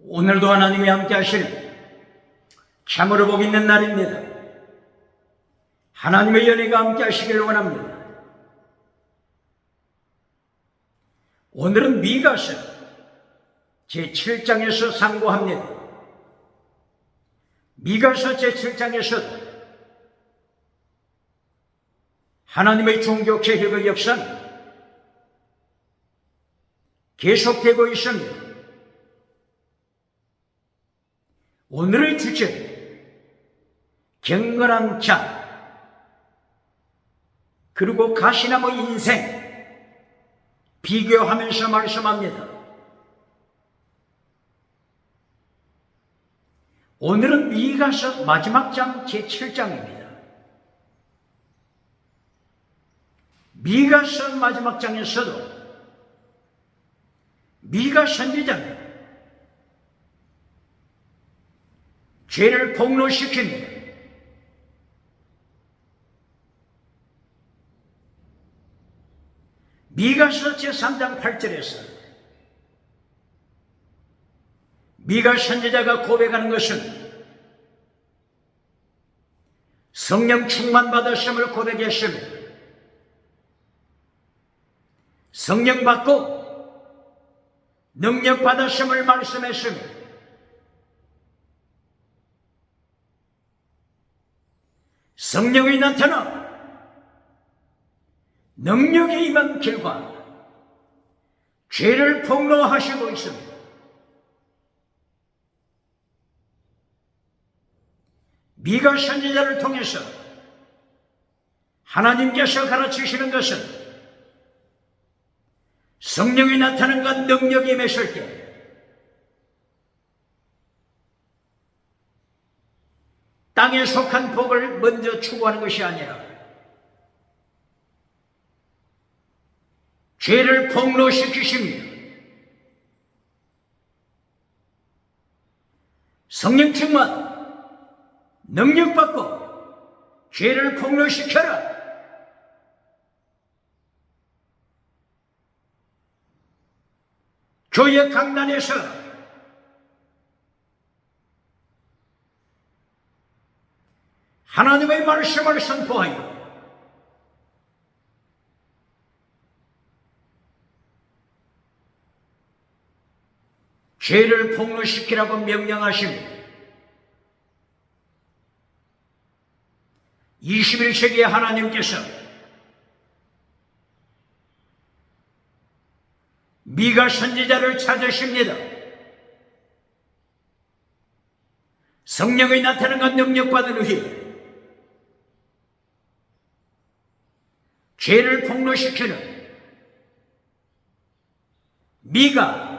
오늘도 하나님이 함께 하시는 참으로 복 있는 날입니다. 하나님의 연혜가 함께 하시길 원합니다. 오늘은 미가서 제7장에서 상고합니다. 미가서 제7장에서 하나님의 종교개혁의 역사는 계속되고 있습니다. 오늘의 주제는 경건한 자 그리고 가시나무 인생 비교하면서 말씀합니다. 오늘은 미가서 마지막 장 제7장입니다. 미가서 마지막 장에서도 미가 선지자는 죄를 폭로시킵니다. 미가서 제3장 8절에서 미가 선지자가 고백하는 것은 성령 충만받으심을 고백했습니다. 성령 받고 능력 받으심을 말씀했습니다. 성령이 나타나 능력이 임한 결과 죄를 폭로하시고 있습니다. 미가 선지자를 통해서 하나님께서 가르치시는 것은 성령이 나타나는 것 능력이 임했을 때 땅에 속한 복을 먼저 추구하는 것이 아니라 죄를 폭로시키십니다. 성령 충만, 능력받고 죄를 폭로시켜라. 교회 강단에서 하나님의 말씀을 선포하여 죄를 폭로시키라고 명령하십니다. 21세기의 하나님께서 미가 선지자를 찾으십니다. 성령의 나타나는 것 능력받은 후에 죄를 폭로시키는 미가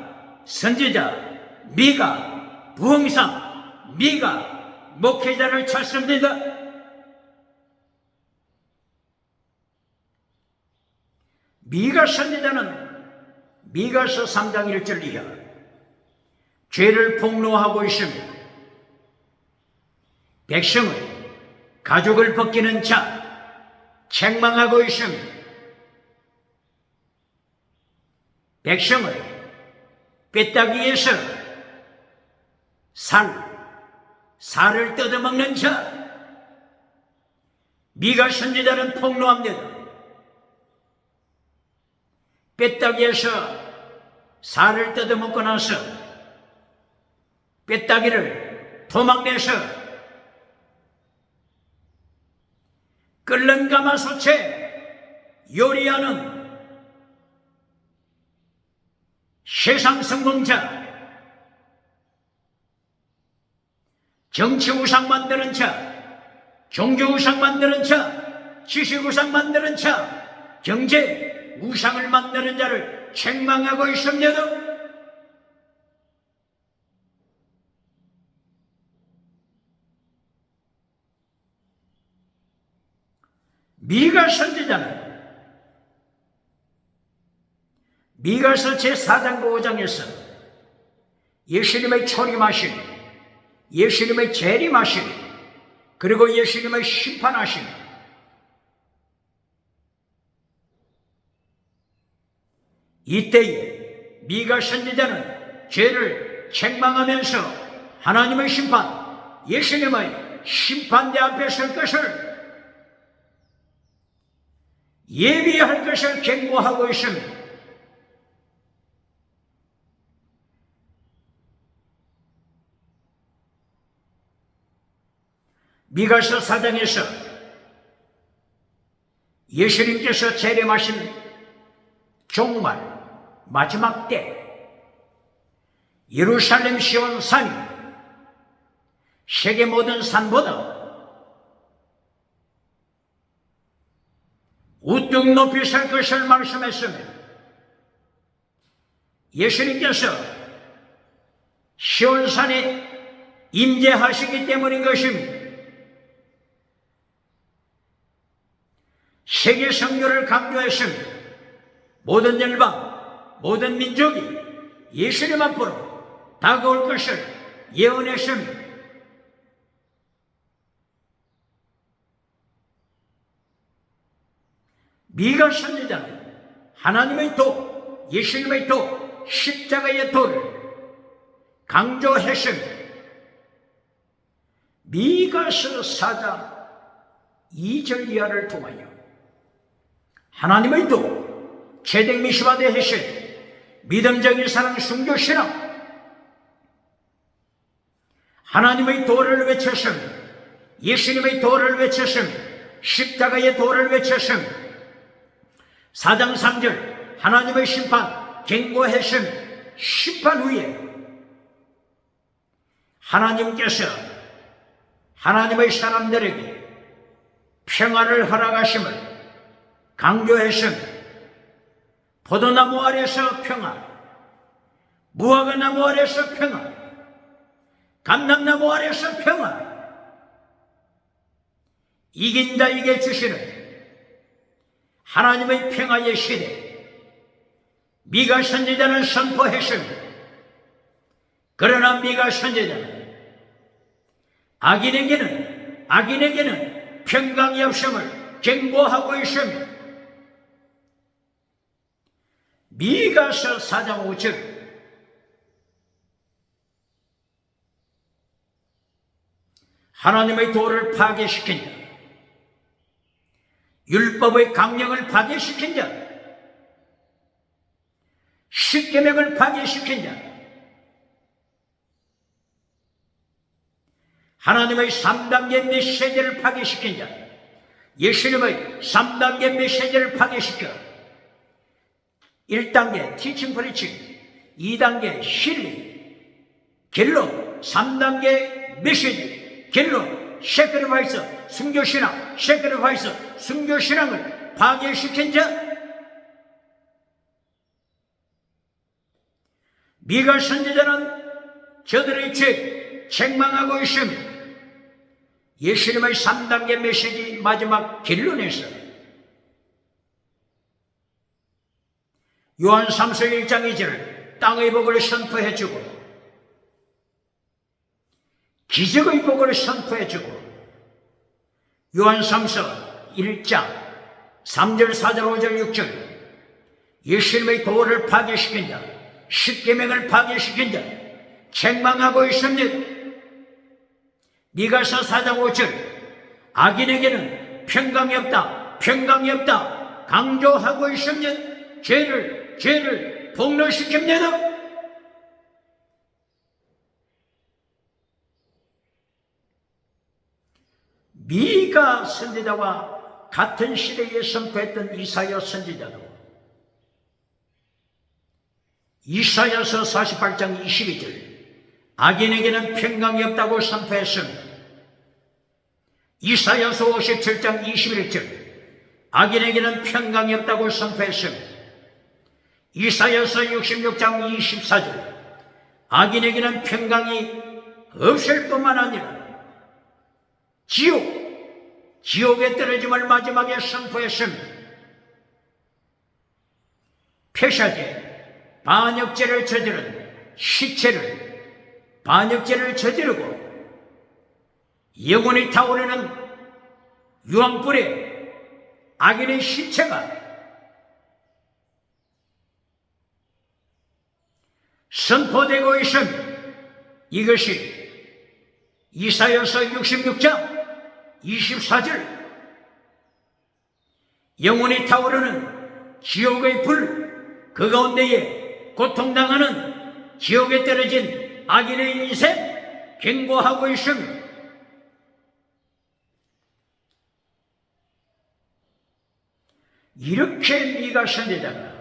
선지자, 미가 부흥상, 미가 목회자를 찾습니다. 미가 선지자는 미가서 3장 1절 이하 죄를 폭로하고 있습니다. 백성을 가죽을 벗기는 자 책망하고 있습니다. 백성을 꾀따기에서 살을 뜯어먹는 자 미가 선지자는 폭로합니다. 꾀따기에서 살을 뜯어먹고 나서 꾀따기를 도망내서 끓는 가마솥에 요리하는 세상 성공자, 정치 우상 만드는 자, 종교 우상 만드는 자, 지식 우상 만드는 자, 경제 우상을 만드는 자를 책망하고 있습니다. 미가 선지자는 미가서 제4장 5장에서 예수님의 초림하심, 예수님의 재림하심, 그리고 예수님의 심판하심, 이때에 미가 선지자는 죄를 책망하면서 하나님의 심판, 예수님의 심판대 앞에 설 것을 예비할 것을 경고하고 있습니다. 미가서 4장에서 예수님께서 재림하신 종말 마지막 때 예루살렘 시온 산이 세계 모든 산보다 우뚝 높이 설 것을 말씀했습니다. 예수님께서 시온 산에 임재하시기 때문인 것입니다. 세계 선교를 강조했습니다. 모든 열방, 모든 민족이 예수님 앞으로 다가올 것을 예언했습니다. 미가 선지자는 하나님의 도, 예수님의 도, 십자가의 도를 강조했습니다. 미가서 4장 2절 이하를 통하여 하나님의 도, 최대 미시화되신 믿음적인 사랑, 순교 신앙, 하나님의 도를 외쳤습니다. 예수님의 도를 외쳤습니다. 십자가의 도를 외쳤습니다. 4장 3절 하나님의 심판 경고했습니다. 심판 후에 하나님께서 하나님의 사람들에게 평화를 허락하심을 강조했습니다. 포도나무 아래서 평화, 무화과나무 아래서 평화, 감람나무 아래서 평화, 이긴 자에게 주시는 하나님의 평화의 시대, 미가 선지자는 선포했습니다. 그러나 미가 선지자는 악인에게는 평강이 없음을 경고하고 있습니다. 미가서 4장 5절 하나님의 도를 파괴시킨 자, 율법의 강령을 파괴시킨 자, 십계명을 파괴시킨 자, 하나님의 3단계 메시지를 파괴시킨 자, 예수님의 3단계 메시지를 파괴시켜 1단계 티칭 프리칭, 2단계 실리, 결론 3단계 메시지, 결론 세크리파이스, 순교신앙, 세크리파이스, 순교신앙을 파괴시킨 자, 미가 선지자는 저들의 죄 책망하고 있습니다. 예수님의 3단계 메시지 마지막 결론에서 요한 3서 1장 2절을 땅의 복을 선포해주고 기적의 복을 선포해주고 요한 3서 1장 3절 4절 5절 6절 예수님의 도를 파괴시킨 자, 십계명을 파괴시킨 자 책망하고 있습니다. 미가서 4장 5절 악인에게는 평강이 없다, 평강이 없다 강조하고 있습니다. 죄를 폭로시킵니다. 미가 선지자와 같은 시대에 선포했던 이사야 선지자도 이사야서 48장 22절 악인에게는 평강이 없다고 선포했습니다. 이사야서 57장 21절 악인에게는 평강이 없다고 선포했습니다. 이사야서 66장 24절 악인에게는 평강이 없을 뿐만 아니라 지옥에 떨어짐을 마지막에 선포했습니다. 폐사죄, 반역죄를 저지른 시체를 반역죄를 저지르고 영원히 타오르는 유황불에 악인의 시체가 선포되고 있습니다. 이것이 이사야서 66장 24절 영원히 타오르는 지옥의 불, 그 가운데에 고통당하는 지옥에 떨어진 악인의 인생 경고하고 있습니다. 이렇게 네가 선대다가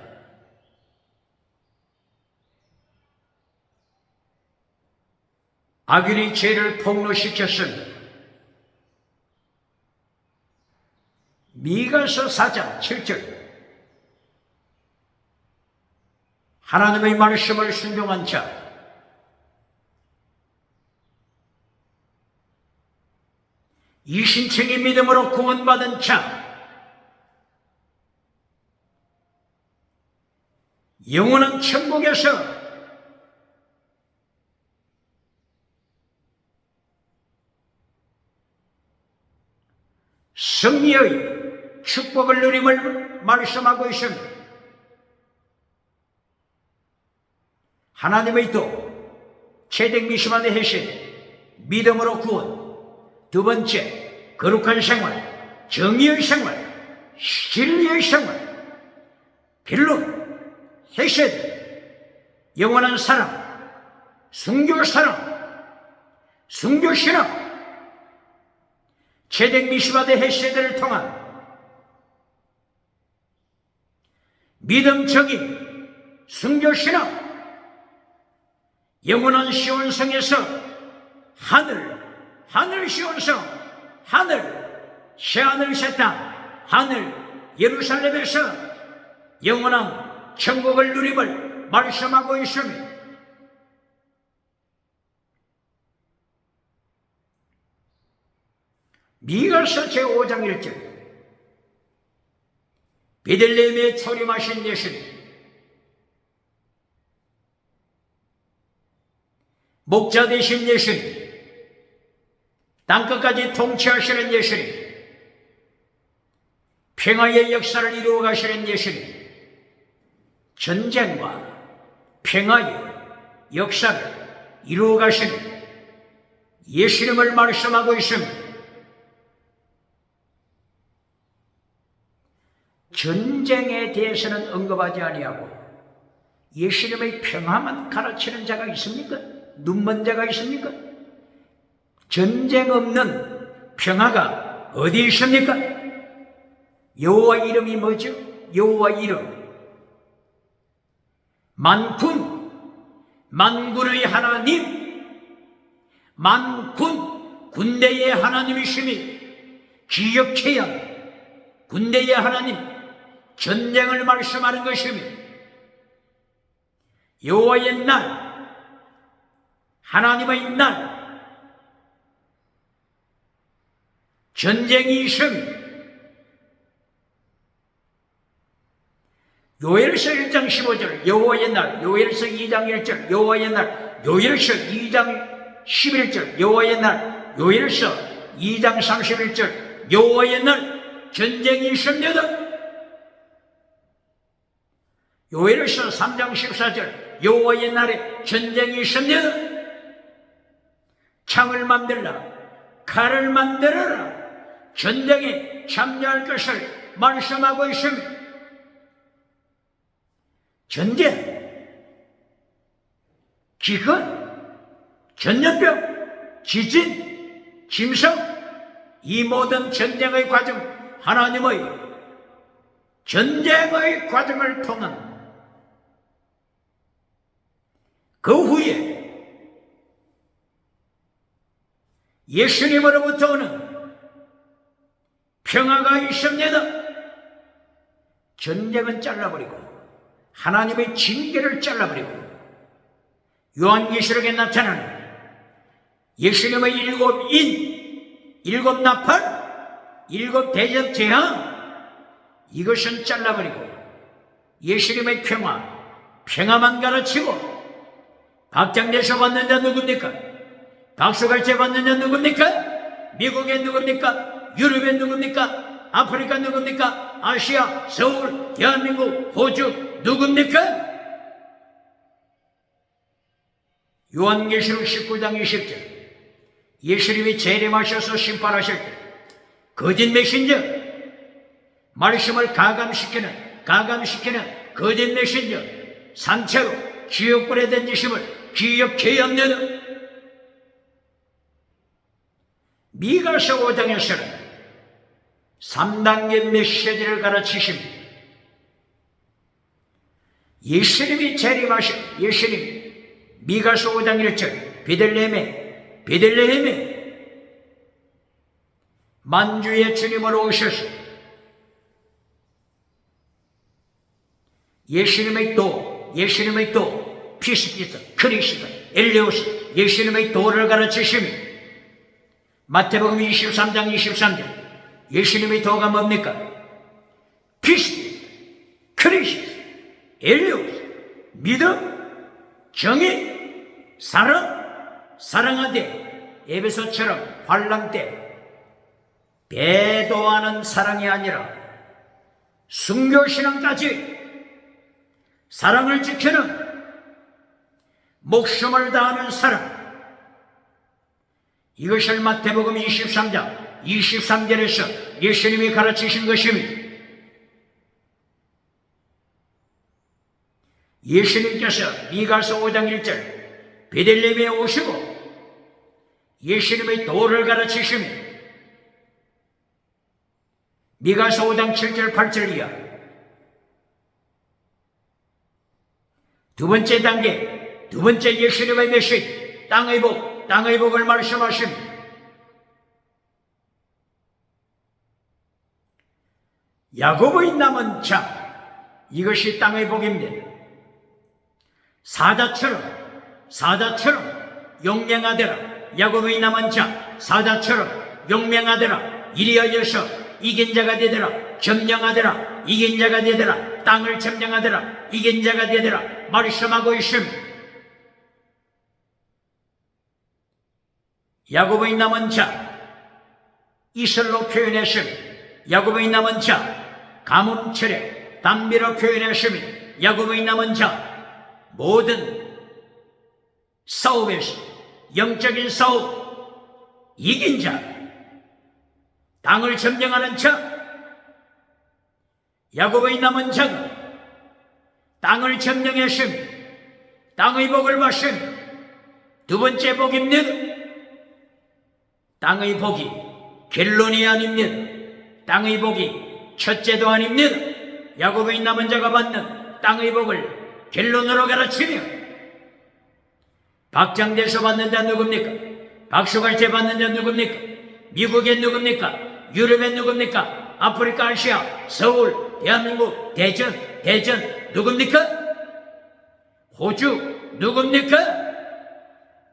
악인의 죄를 폭로시켰습니다. 미가서 4장 7절 하나님의 말씀을 순종한 자 이신청의 믿음으로 구원받은 자 영원한 천국에서 승리의 축복을 누림을 말씀하고 있습니다. 하나님의 도, 채택 미시만의 해신, 믿음으로 구원. 두 번째, 거룩한 생활, 정의의 생활, 진리의 생활, 빌론, 헤세드, 영원한 사랑, 순교 사랑, 순교 신앙, 채택 미시바의 헤세드를 통한 믿음 적인 순교 신앙, 영원한 시온성에서 하늘 시온성, 새하늘 새 땅, 하늘 예루살렘에서 영원한 천국을 누림을 말씀하고 있습니다. 미가서 제5장 1절 베들레헴에 초림하신 예수님, 목자 되신 예수님, 땅끝까지 통치하시는 예수님, 평화의 역사를 이루어 가시는 예수님, 전쟁과 평화의 역사를 이루어 가시는 예수님을 말씀하고 있습니다. 전쟁에 대해서는 언급하지 아니하고 예수님의 평화만 가르치는 자가 있습니까? 눈먼 자가 있습니까? 전쟁 없는 평화가 어디 있습니까? 여호와 이름이 뭐죠? 여호와 이름 만군의 하나님, 군대의 하나님이심이 기억해야 군대의 하나님, 전쟁을 말씀하는 것입니다. 여호와의 날, 하나님의 날, 전쟁이 있습니다. 요엘서 1장 15절 여호와의 날, 요엘서 2장 1절 여호와의 날, 요엘서 2장 11절 여호와의 날, 요엘서 2장 31절 여호와의 날, 전쟁이 있습니다. 요엘서 3장 14절 여호와의 날에 전쟁이 있습니다. 창을 만들라, 칼을 만들어라, 전쟁에 참여할 것을 말씀하고 있습니다. 전쟁, 기근, 전염병, 지진, 짐승, 이 모든 전쟁의 과정, 하나님의 전쟁의 과정을 통한 그 후에 예수님으로부터 오는 평화가 있습니다. 전쟁은 잘라버리고 하나님의 징계를 잘라버리고 요한계시록에 나타나는 예수님의 일곱 인, 일곱 나팔, 일곱 대적 재앙, 이것은 잘라버리고 예수님의 평화만 가르치고 박장대소 받는 자 누굽니까? 박수갈채 받는 자 누굽니까? 미국에 누굽니까? 유럽에 누굽니까? 아프리카 누굽니까? 아시아, 서울, 대한민국, 호주 누굽니까? 요한계시록 19장 20절 예수님이 재림하셔서 심판하실 때 거짓 메신저, 말씀을 가감시키는 거짓 메신저 산채로 지옥불에 던지심을 기억해야 합니다. 미가서 5장에서는 3단계 메시지를 가르치십니다. 예수님이 미가서 5장 1절 베들레헴에 만주의 주님으로 오셔서 예수님의 도 피스티스, 크리스도, 엘레오스 예수님의 도를 가르치십니다. 마태복음 23장 23절 예수님의 도가 뭡니까? 피스티스, 크리스도, 엘레오스 믿음, 정의, 사랑하되 에베소처럼 환난 때 배도하는 사랑이 아니라 순교신앙까지 사랑을 지키는 목숨을 다하는 사랑, 이것을 마태복음 23장 23절에서 예수님이 가르치신 것입니다. 예수님께서 미가서 5장 1절 베들레헴에 오시고 예수님의 도를 가르치십니다. 미가서 5장 7절 8절 이하 두 번째 단계, 두 번째 예수님의 메시지 땅의 복을 말씀하십니다. 야곱의 남은 자, 이것이 땅의 복입니다. 사자처럼 용맹하되라. 야곱의 남은 자 사자처럼 용맹하되라. 이리하여서 이긴 자가 되더라. 점령하더라. 이긴 자가 되더라. 땅을 점령하더라. 이긴 자가 되더라. 말씀하고 있습니다. 야곱의 남은 자 이슬로 표현했습니다. 야곱의 남은 자 가뭄철에 담비로 표현했습니다. 야곱의 남은 자 모든 싸움에서 영적인 싸움 이긴 자 땅을 점령하는 자 야곱의 남은 자가 땅을 점령했습니다. 땅의 복을 받습니다. 두 번째 복입니다. 땅의 복이 결론이 아닙니다. 땅의 복이 첫째도 아닙니다. 야곱의 남은 자가 받는 땅의 복을 결론으로 가르치며 박장대소 받는 자 누굽니까? 박수갈채 받는 자 누굽니까? 미국에 누굽니까? 유럽에 누굽니까? 아프리카, 아시아, 서울, 대한민국, 대전 누굽니까? 호주 누굽니까?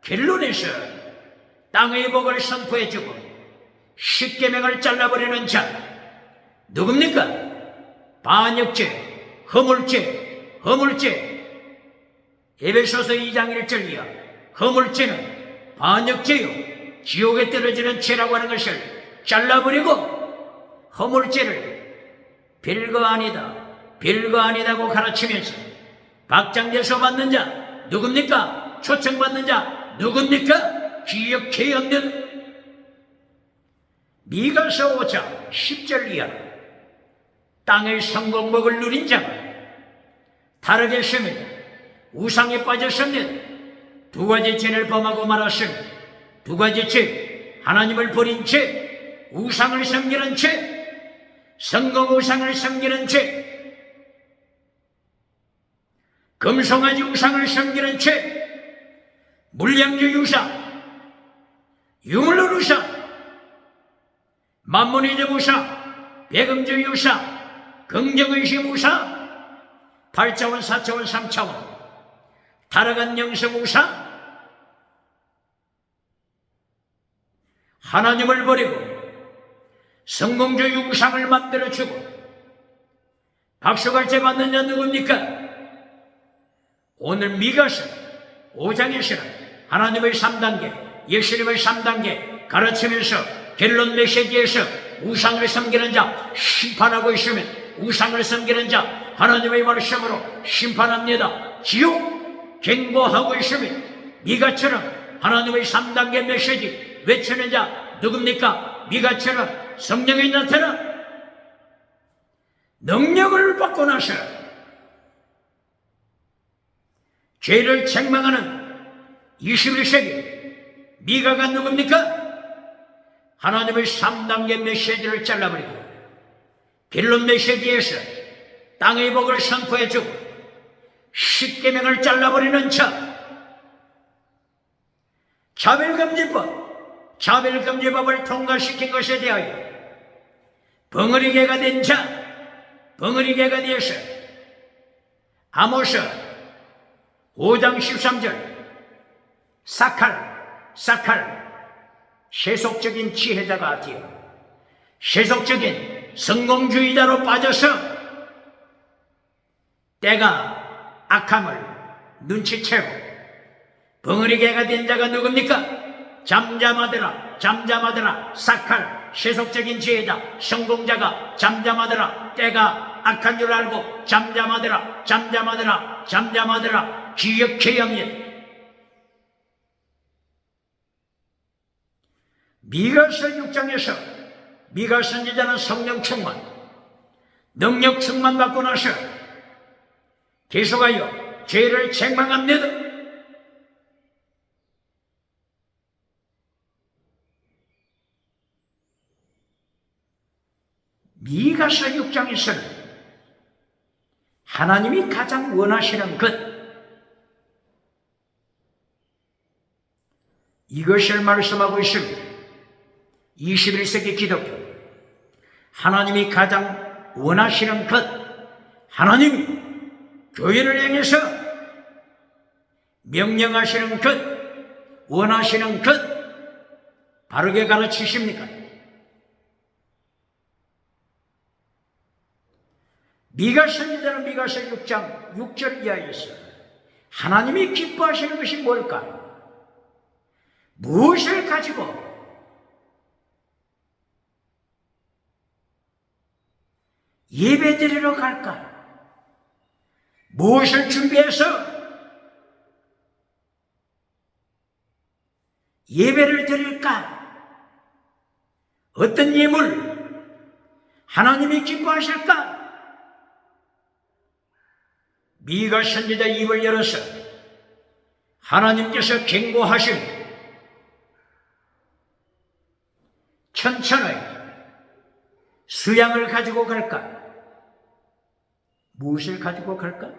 결론에서 땅의 복을 선포해주고 십계명을 잘라버리는 자 누굽니까? 반역죄, 허물죄 에베소서 2장 1절 이하 허물죄는 반역죄요 지옥에 떨어지는 죄라고 하는 것을 잘라버리고 허물죄를 별거 아니다고 가르치면서 박장대소 받는 자 누굽니까? 초청받는 자 누굽니까? 기억해야 없는 미가서 5장 10절 이하 땅의 성공복을 누린 자가 타락했습니다. 우상에 빠졌습니다. 두 가지 죄를 범하고 말았습니다. 두 가지 죄, 하나님을 버린 죄, 우상을 섬기는 죄, 성공 우상을 섬기는 죄, 금송아지 우상을 섬기는 죄, 물량주의 우상, 유물론 우상, 만문의적 우상, 배금주의 우상, 긍정의심 우상, 8차원, 4차원, 3차원 타락한 영성 우상 하나님을 버리고 성공주의 우상을 만들어주고 박수갈채 받는 자 누굽니까? 오늘 미가서 5장에서는 하나님의 3단계 예수님의 3단계 가르치면서 결론 메시지에서 우상을 섬기는 자 심판하고 있으면 우상을 섬기는 자 하나님의 말씀으로 심판합니다. 지옥 경고하고 있으면 미가처럼 하나님의 3단계 메시지 외치는 자 누굽니까? 미가처럼 성령이 나타나 능력을 받고 나서 죄를 책망하는 21세기 미가가 누굽니까? 하나님의 3단계 메시지를 잘라버리고 빌론 메시지에서 땅의 복을 선포해주고 10계명을 잘라버리는 차별금지법을 통과시킨 것에 대하여 벙어리개가 된 벙어리개가 되어서 아모스 5장 13절 사칼 세속적인 지혜자가 되어 세속적인 성공주의자로 빠져서 때가 악함을 눈치채고 벙어리개가 된 자가 누굽니까? 잠잠하더라 사칼 세속적인 지혜자 성공자가 잠잠하더라 때가 악한 줄 알고 잠잠하더라 기억해 양년 미가서 6장에서 미가 선지자는 성령 충만 능력 충만 받고 나서 계속하여 죄를 책망합니다. 미가서 6장에서는 하나님이 가장 원하시는 것 이것을 말씀하고 있습니다. 21세기 기독교 하나님이 가장 원하시는 것 하나님이 교회를 향해서 명령하시는 것 원하시는 것 바르게 가르치십니까? 미가 선지자는 미가서 6장 6절 이하에서 하나님이 기뻐하시는 것이 뭘까? 무엇을 가지고 예배드리러 갈까? 무엇을 준비해서 예배를 드릴까? 어떤 예물 하나님이 기뻐하실까? 미가 선지자 입을 열어서 하나님께서 경고하신 천천의 수양을 가지고 갈까? 무엇을 가지고 갈까?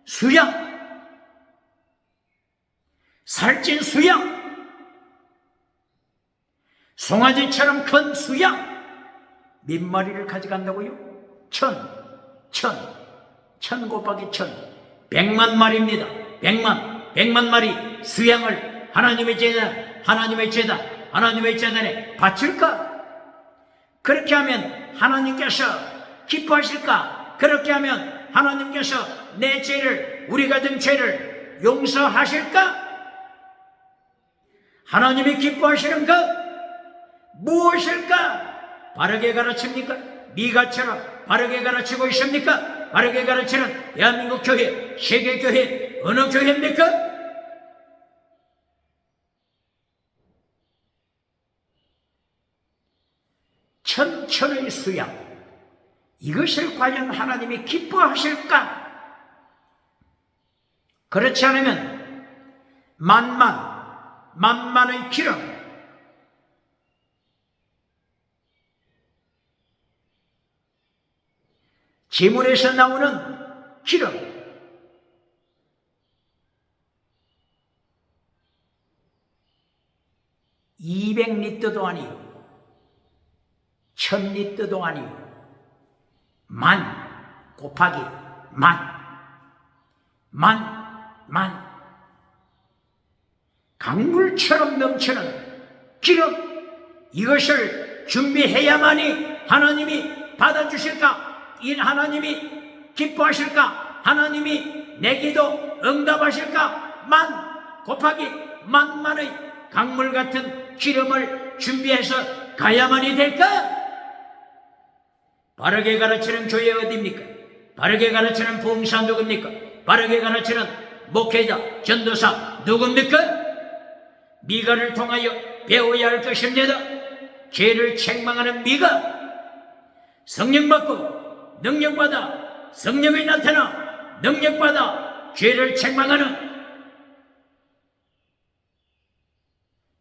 수양 살찐 수양 송아지처럼 큰 수양 몇 마리를 가져간다고요? 천 곱하기 100만 마리입니다. 100만 마리 수양을 하나님의 재단에 바칠까? 그렇게 하면 하나님께서 기뻐하실까? 그렇게 하면 하나님께서 내 죄를 우리 가진 죄를 용서하실까? 하나님이 기뻐하시는 것 무엇일까? 바르게 가르칩니까? 미가처럼 바르게 가르치고 있습니까? 바르게 가르치는 대한민국 교회, 세계 교회 어느 교회입니까? 천천의 수양 이것을 과연 하나님이 기뻐하실까? 그렇지 않으면 만만의 기름 제물에서 나오는 기름 200리터도 아니고 1000리터도 아니고 만 곱하기 만 강물처럼 넘치는 기름 이것을 준비해야만이 하나님이 받아주실까? 하나님이 기뻐하실까? 하나님이 내 기도 응답하실까? 만 곱하기 만만의 강물 같은 기름을 준비해서 가야만이 될까? 바르게 가르치는 교회 어디입니까? 바르게 가르치는 봉사 누굽니까? 바르게 가르치는 목회자, 전도사 누굽니까? 미가를 통하여 배워야 할 것입니다. 죄를 책망하는 미가 성령 받고 능력받아 성령이 나타나 능력받아 죄를 책망하는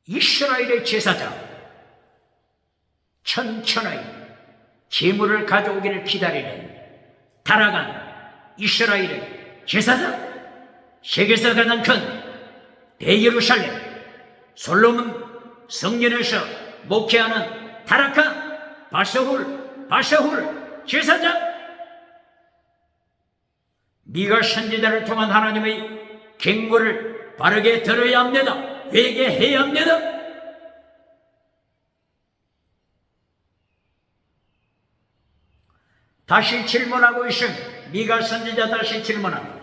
이스라엘의 제사장, 천천히 제물을 가져오기를 기다리는 타락한 이스라엘의 제사장, 세계에서 가장 큰 대예루살렘 솔로몬 성전에서 목회하는 타락한 바샤훌 제사장, 미가 선지자를 통한 하나님의 경고를 바르게 들어야 합니다. 회개해야 합니다. 다시 질문하고 있음. 미가 선지자 다시 질문합니다.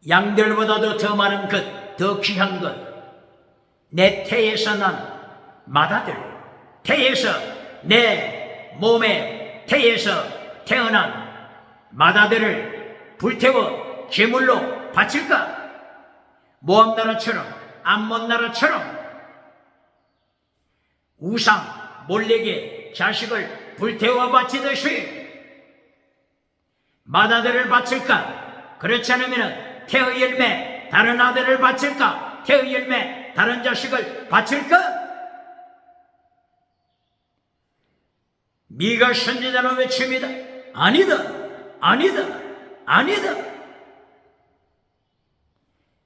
양들보다도 더 많은 것, 더 귀한 것, 내 태에서 난 마다들, 태에서 내 몸에 태에서 태어난 마다들을 불태워 제물로 바칠까? 모압 나라처럼, 암몬 나라처럼 우상 몰렉의 자식을 불태워 바치듯이 마다들을 바칠까? 그렇지 않으면 태의 열매 다른 아들을 바칠까? 태의 열매 다른 자식을 바칠까? 미가 선지자는 외칩니다. 아니다, 아니다, 아니다.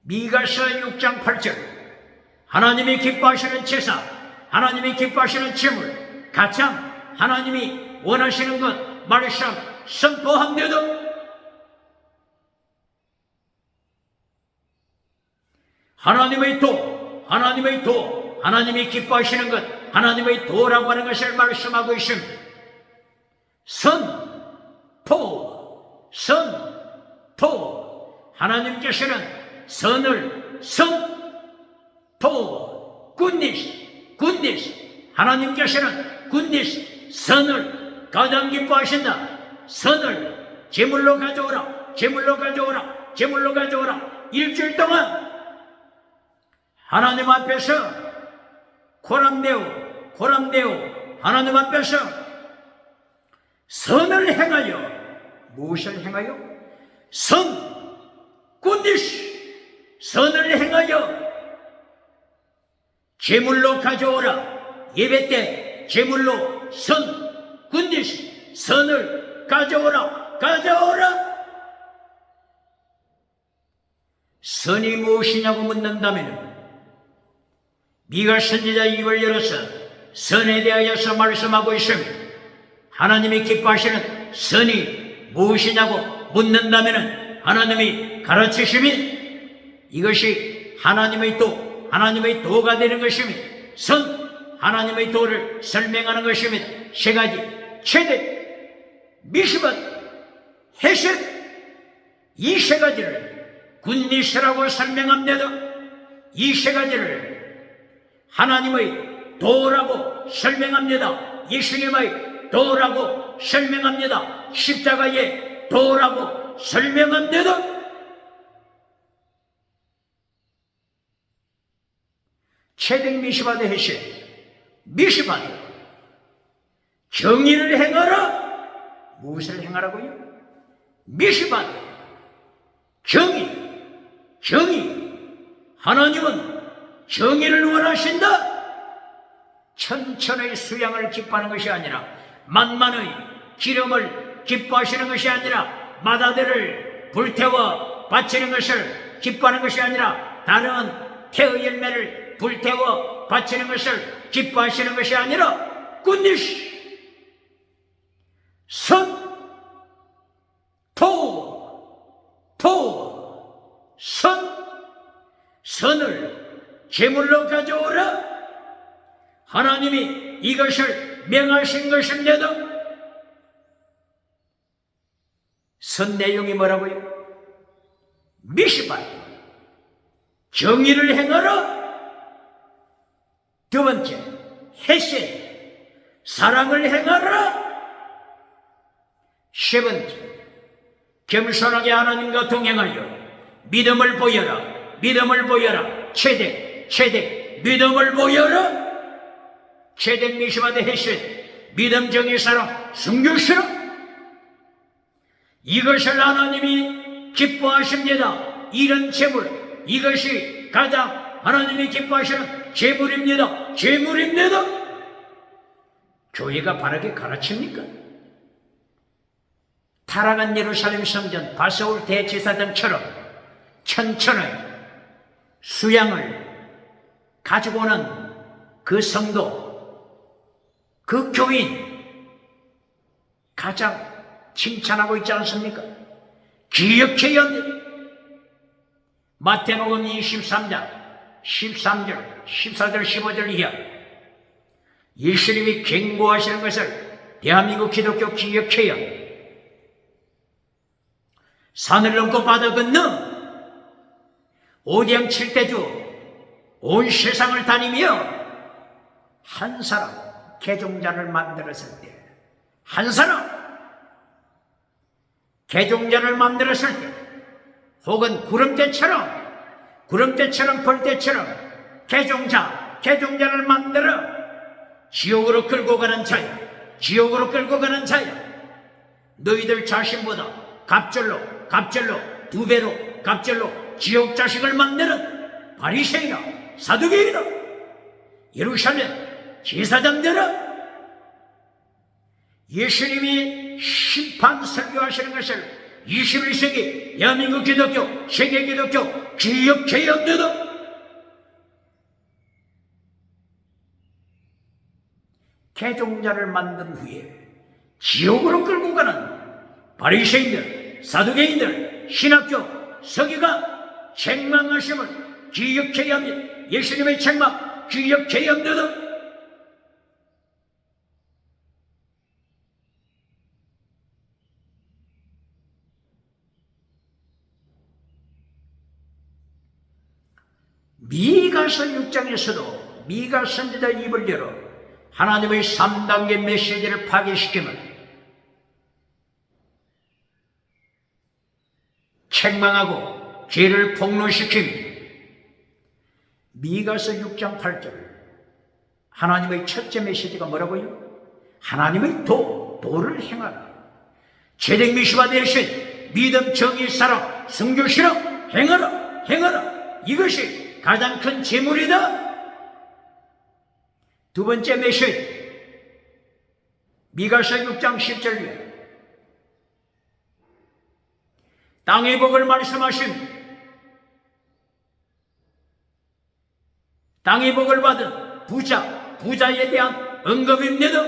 미가서 6장 8절 하나님이 기뻐하시는 제사, 하나님이 기뻐하시는 제물, 가참, 하나님이 원하시는 것 말씀 선포합니다. 하나님의 도, 하나님의 도, 하나님이 기뻐하시는 것, 하나님의 도라고 하는 것을 말씀하고 있습니다. 선토, 선토. 하나님께서는 선을 선토, 굿니스. 하나님께서는 굿니스, 선을 가장 기뻐하신다. 선을 제물로 가져오라, 제물로 가져오라, 제물로 가져오라. 일주일 동안 하나님 앞에서 고람되어 하나님 앞에서 선을 행하여, 무엇을 행하여? 굿니스, 선을 행하여 제물로 가져오라. 예배 때 제물로 굿니스, 선을 가져오라. 선이 무엇이냐고 묻는다면 미가 선지자 입을 열어서 선에 대하여서 말씀하고 있습니다. 하나님이 기뻐하시는 선이 무엇이냐고 묻는다면 하나님이 가르치시면 이것이 하나님의 도, 하나님의 도가 되는 것입니다. 선, 하나님의 도를 설명하는 것입니다. 세 가지, 최대, 미스밧, 헤셋, 이 세 가지를 굿니스라고 설명합니다. 이 세 가지를 하나님의 도라고 설명합니다. 예수님의 도라고 설명합니다. 십자가의 도라고 설명합니다. 체득 미시바드 헤시, 미시바드, 정의를 행하라. 무엇을 행하라고요? 미시바드, 정의. 하나님은 정의를 원하신다. 천천의 수양을 기뻐하는 것이 아니라, 만만의 기름을 기뻐하시는 것이 아니라, 마다들을 불태워 바치는 것을 기뻐하는 것이 아니라, 다른 태의 열매를 불태워 바치는 것을 기뻐하시는 것이 아니라, 굿니스, 선을 제물로 가져오라. 하나님이 이것을 명하신 것입니다. 선 내용이 뭐라고요? 미시밧, 정의를 행하라. 두 번째, 헤세, 사랑을 행하라. 세 번째, 겸손하게 하나님과 동행하여 믿음을 보여라. 믿음을 보여라. 최대 믿음을 보여라. 최대 미시마대 해신 믿음 정의사랑 순교시라. 이것을 하나님이 기뻐하십니다. 이런 재물, 이것이 가장 하나님이 기뻐하시는 재물입니다. 재물입니다. 교회가 바르게 가르칩니까? 타락한 예루살렘 성전 바세올 대제사장처럼 천천의 수양을 가지고 오는 그 성도, 그 교인 가장 칭찬하고 있지 않습니까? 기억해야 합니다. 마태복음 23장 13절, 14절, 15절 이하 예수님이 경고하시는 것을 대한민국 기독교 기억해야 합니다. 산을 넘고 바다 건너 오디양 칠대주 온 세상을 다니며 한 사람 개종자를 만들었을 때, 한 사람 개종자를 만들었을 때, 혹은 구름대처럼 벌떼처럼 개종자를 만들어 지옥으로 끌고 가는 자야, 지옥으로 끌고 가는 자야. 너희들 자신보다 갑절로 2배로 갑절로 지옥 자식을 만드는 바리새인아, 사두개인아, 예루살렘 제사장들아, 예수님이 심판 설교하시는 것을 21세기 대한민국 기독교, 세계 기독교 기억해야 합니다. 개종자를 만든 후에 지옥으로 끌고 가는 바리새인들, 사두개인들, 신학교, 서기가 책망하심을 기억해야 합니다. 예수님의 책망 기억해야 합니다. 미가서 6장에서도 미가 선지자 입을 열어 하나님의 3단계 메시지를 파괴시키면 책망하고 죄를 폭로시킵니다. 미가서 6장 8절 하나님의 첫째 메시지가 뭐라고요? 하나님의 도를 행하라. 제적 미시와 대신 믿음, 정의, 사랑, 순교시라 행하라. 이것이 가장 큰 재물이다. 두 번째 메시지 미가서 6장 10절에 땅의 복을 말씀하신, 땅의 복을 받은 부자에 대한 언급입니다.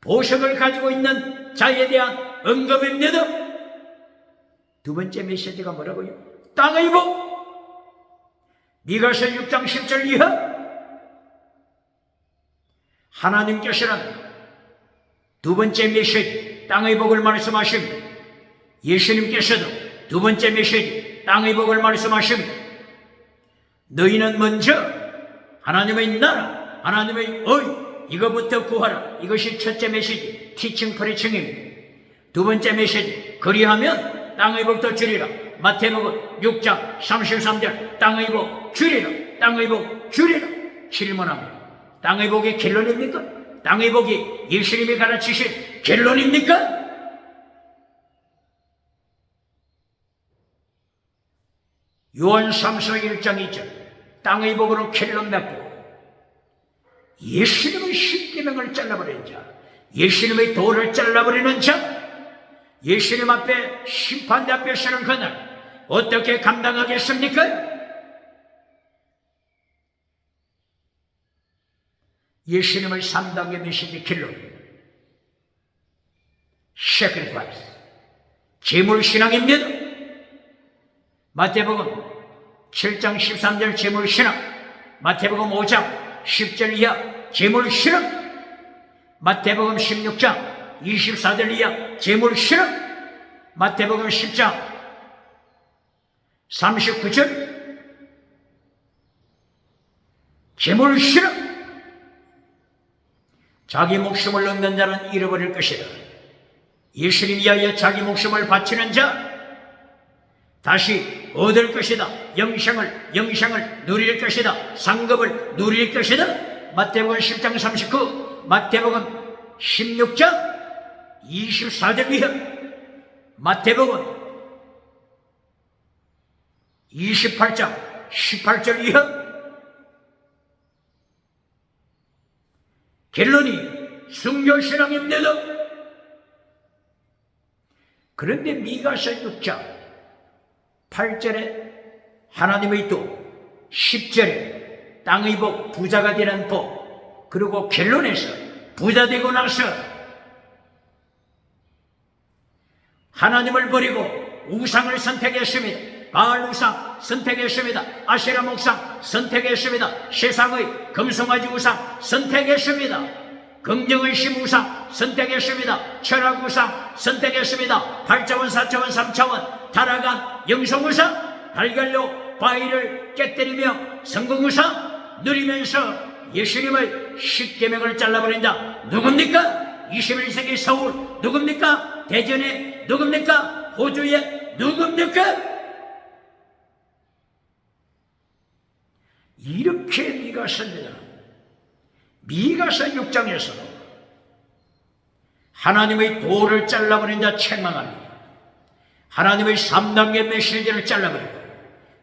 보석을 가지고 있는 자에 대한 언급입니다. 두 번째 메시지가 뭐라고요? 땅의 복. 미가서 6장 10절 이하 하나님께서는 두 번째 메시지 땅의 복을 말씀하십니다. 예수님께서도 두 번째 메시지 땅의 복을 말씀하십니다. 너희는 먼저 하나님의 나라, 하나님의 의, 이거부터 구하라. 이것이 첫째 메시지 티칭 프리칭입니다. 두 번째 메시지 그리하면 땅의 복도 주리라. 마태복음 6장 33절 땅의 복 주리라. 땅의 복 주리라. 질문합니다. 땅의 복이 결론입니까? 땅의 복이 예수님이 가르치신 결론입니까? 요한 3서 1장 2절 땅의 복으로 결론 맺고 예수님의 십계명을 잘라버리는 자, 예수님의 도를 잘라버리는 자, 예수님 앞에 심판대 앞에 서는 그날 어떻게 감당하겠습니까? 예수님의 3단계 메시지 결론 sacrifice 제물신앙입니다. 마태복음 7장 13절 제물신앙, 마태복음 5장 10절 이하 제물신앙, 마태복음 16장 24절 이하 제물신앙, 마태복음 10장 39절 제물신앙. 자기 목숨을 얻는 자는 잃어버릴 것이다. 예수님 위하여 자기 목숨을 바치는 자 다시 얻을 것이다. 영생을 누릴 것이다. 상급을 누릴 것이다. 마태복음 10장 39, 마태복음 16장 24절 이하, 마태복음 28장 18절 이하. 결론이 순교신앙입니다. 그런데 미가서 6장 8절에 하나님의 도, 10절에 땅의 복, 부자가 되는 복, 그리고 결론에서 부자 되고 나서 하나님을 버리고 우상을 선택했습니다. 바알 우상 선택했습니다. 아세라 목상 선택했습니다. 세상의 금송아지 우상 선택했습니다. 긍정의 심 우상 선택했습니다. 철학 우상 선택했습니다. 8차원, 4차원, 3차원 타락한 영성 우상, 달걀로 바위를 깨뜨리며 성공 우상 누리면서 예수님의 십계명을 잘라버린 자 누굽니까? 21세기 서울 누굽니까? 대전에 누굽니까? 호주에 누굽니까? 이렇게 미가서 6장에서 하나님의 도를 잘라버린 자 책망합니다. 하나님의 3단계 메시지를 잘라버리고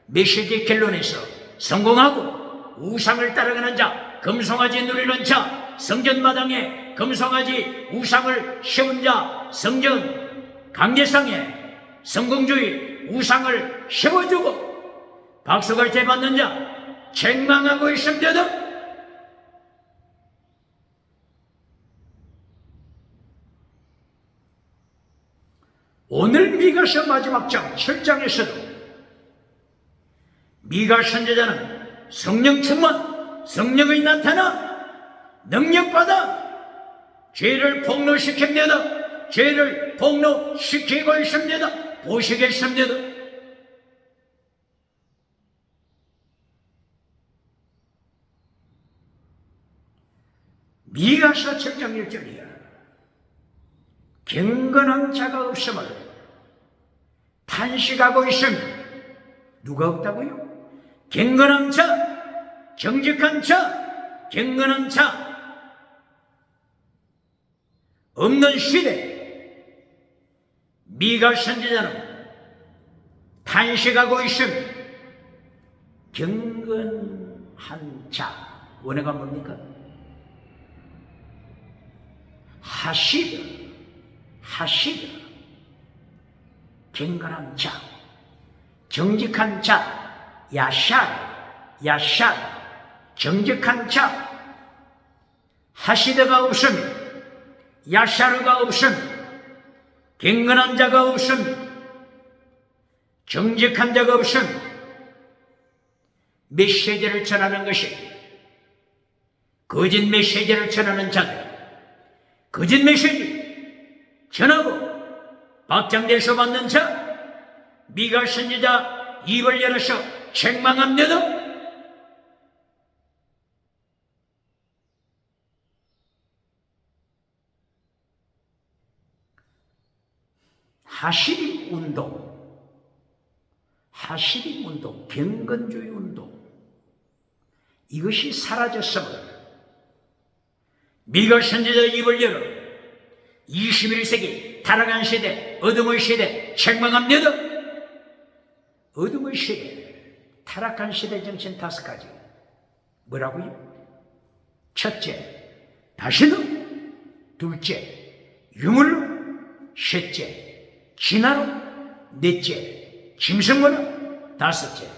메시지 결론에서 성공하고 우상을 따라가는 자, 금송아지 누리는 자, 성전마당에 금송아지 우상을 세운 자, 성전 강제상에 성공주의 우상을 세워주고 박수갈채 받는 자 책망하고 있습니다. 오늘 미가서 마지막 장 7장에서도 미가 선지자는 성령 충만, 성령의 나타나 능력받아 죄를 폭로시킵니다. 죄를 폭로시키고 있습니다. 보시겠습니다. 미가서 7장 1절이야. 경건한 자가 없음을 탄식하고 있음. 누가 없다고요? 경건한 자, 정직한 자, 경건한 자 없는 시대 미가 선지자는 탄식하고 있음. 경건한 자 원어가 뭡니까? 하시드, 경건한 자, 정직한 자, 야샤드, 정직한 자, 하시드가 없음, 야샤르가 없음, 경건한 자가 없음, 정직한 자가 없음. 메시지를 전하는 것이 거짓 메시지를 전하는 자들, 거짓 메시지 전하고 박장대서 받는 자, 미가 선지자 입을 열어서 책망합니다. 하시림 운동, 경건주의 운동, 이것이 사라졌음을 미가 선지자 입을 열어 21세기 타락한 시대, 어둠의 시대 책망합니다. 어둠의 시대, 타락한 시대 정신 5가지. 뭐라고요? 첫째, 다시는. 둘째, 유물로. 셋째, 진화로. 넷째, 짐승으로. 다섯째,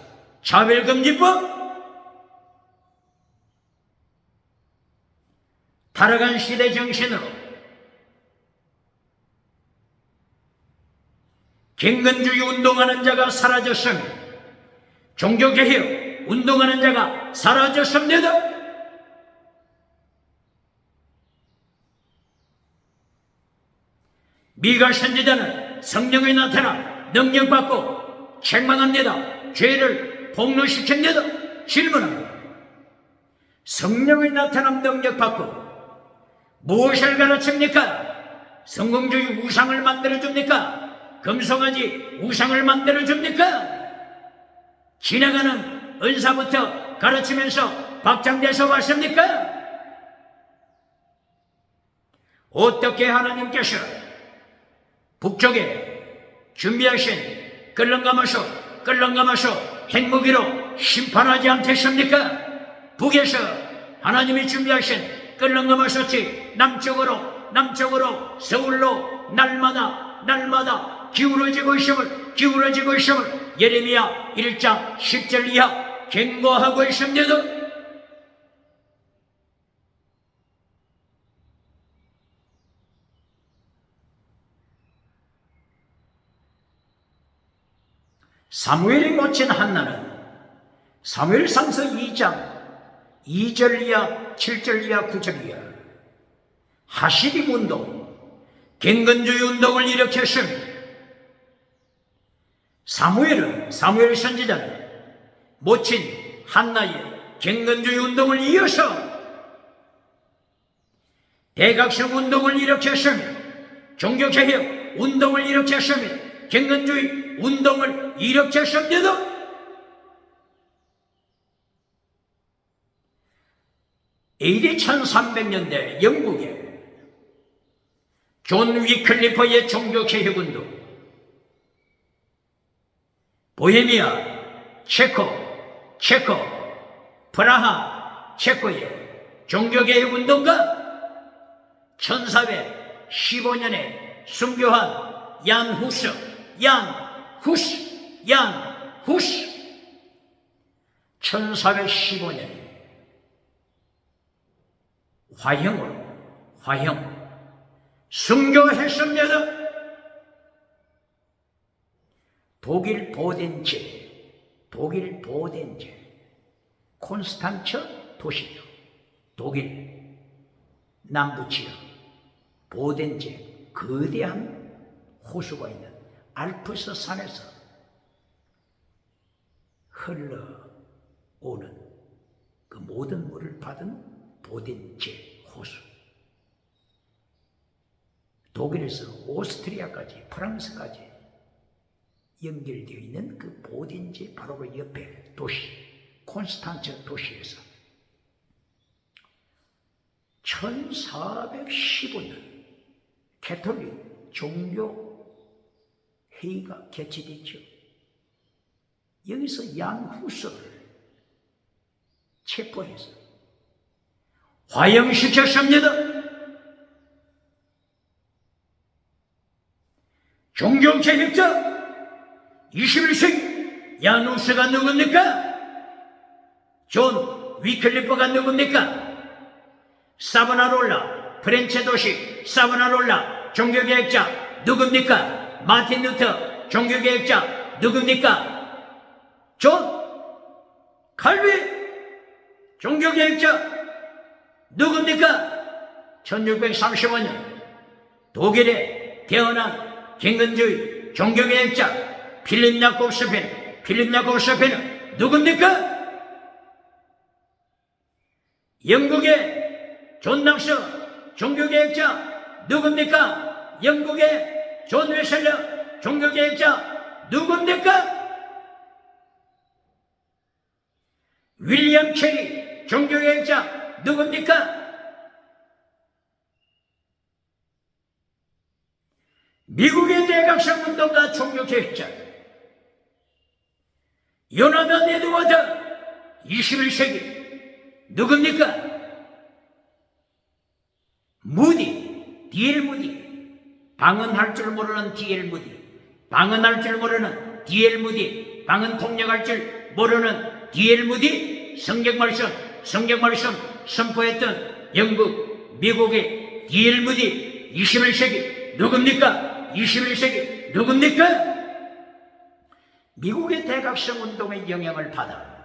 차별금지법. 타락한 시대 정신으로 경건주의 운동하는 자가 사라졌습니다. 종교개혁 운동하는 자가 사라졌습니다. 미가 선지자는 성령의 나타나 능력받고 책망합니다. 죄를 폭로시킵니다. 질문합니다. 성령의 나타남 능력받고 무엇을 가르칩니까? 성공주의 우상을 만들어줍니까? 금송아지 우상을 만들어줍니까? 지나가는 은사부터 가르치면서 박장대소 왔습니까? 어떻게 하나님께서 북쪽에 준비하신 끌렁가마솥 핵무기로 심판하지 않겠습니까? 북에서 하나님이 준비하신 끌렁가마솥이 남쪽으로 서울로 날마다 기울어지고 있음을 예레미야 1장 10절 이하 경고하고 있습니다. 사무엘이 모친 한나는 사무엘상서 2장 2절 이하 7절 이하 9절 이하 하시림 운동, 갱건주의 운동을 일으켰습니다. 사무엘 선지자는 모친 한나의 갱건주의 운동을 이어서 대각성 운동을 일으켰습니다. 종교개혁 운동을 일으켰습니다. 갱건주의 운동을 일으켰습니다. AD 1300년대 영국에 존 위클리퍼의 종교개혁운동, 보헤미아, 체코, 프라하, 체코의 종교개혁운동가 1415년에 순교한 얀 후스 1415년에 화형 순교했습니다. 독일 보덴제 콘스탄츠 도시죠. 독일 남부 지역 보덴제 거대한 호수가 있는 알프스 산에서 흘러오는 그 모든 물을 받은 보덴제 호수, 독일에서 오스트리아까지 프랑스까지 연결되어 있는 그 보덴제 바로 그 옆에 도시 콘스탄츠 도시에서 1415년 캐톨릭 종교 회의가 개최됐죠. 여기서 얀 후스를 체포해서 화형시켰습니다. 종교개혁자 21세기 얀 후스가 누굽니까? 존 위클리퍼가 누굽니까? 사바나롤라, 프렌체 도시 사바나롤라 종교개혁자 누굽니까? 마틴 루터 종교개혁자 누굽니까? 존 칼빈 종교개혁자 누굽니까? 1635년 독일에 태어난 갱건주의 종교개혁자 필립 야콥 셰페는 누굽니까? 영국의 존 낙서 종교개혁자 누굽니까? 영국의 존 웨슬러 종교개혁자 누굽니까? 윌리엄 캐리 종교개혁자 누굽니까? 미국의 대각성 운동가 종교개혁자 요나단 에드워드 21세기 누굽니까? 무디, D.L. 무디, 방언할 줄 모르는 D.L. 무디, 방언할 줄 모르는 D.L. 무디, 방언 통역할 줄 모르는 D.L. 무디, 성경 말씀 선포했던 영국, 미국의 D.L. 무디 21세기 누굽니까? 21세기 누굽니까? 미국의 대각성 운동의 영향을 받아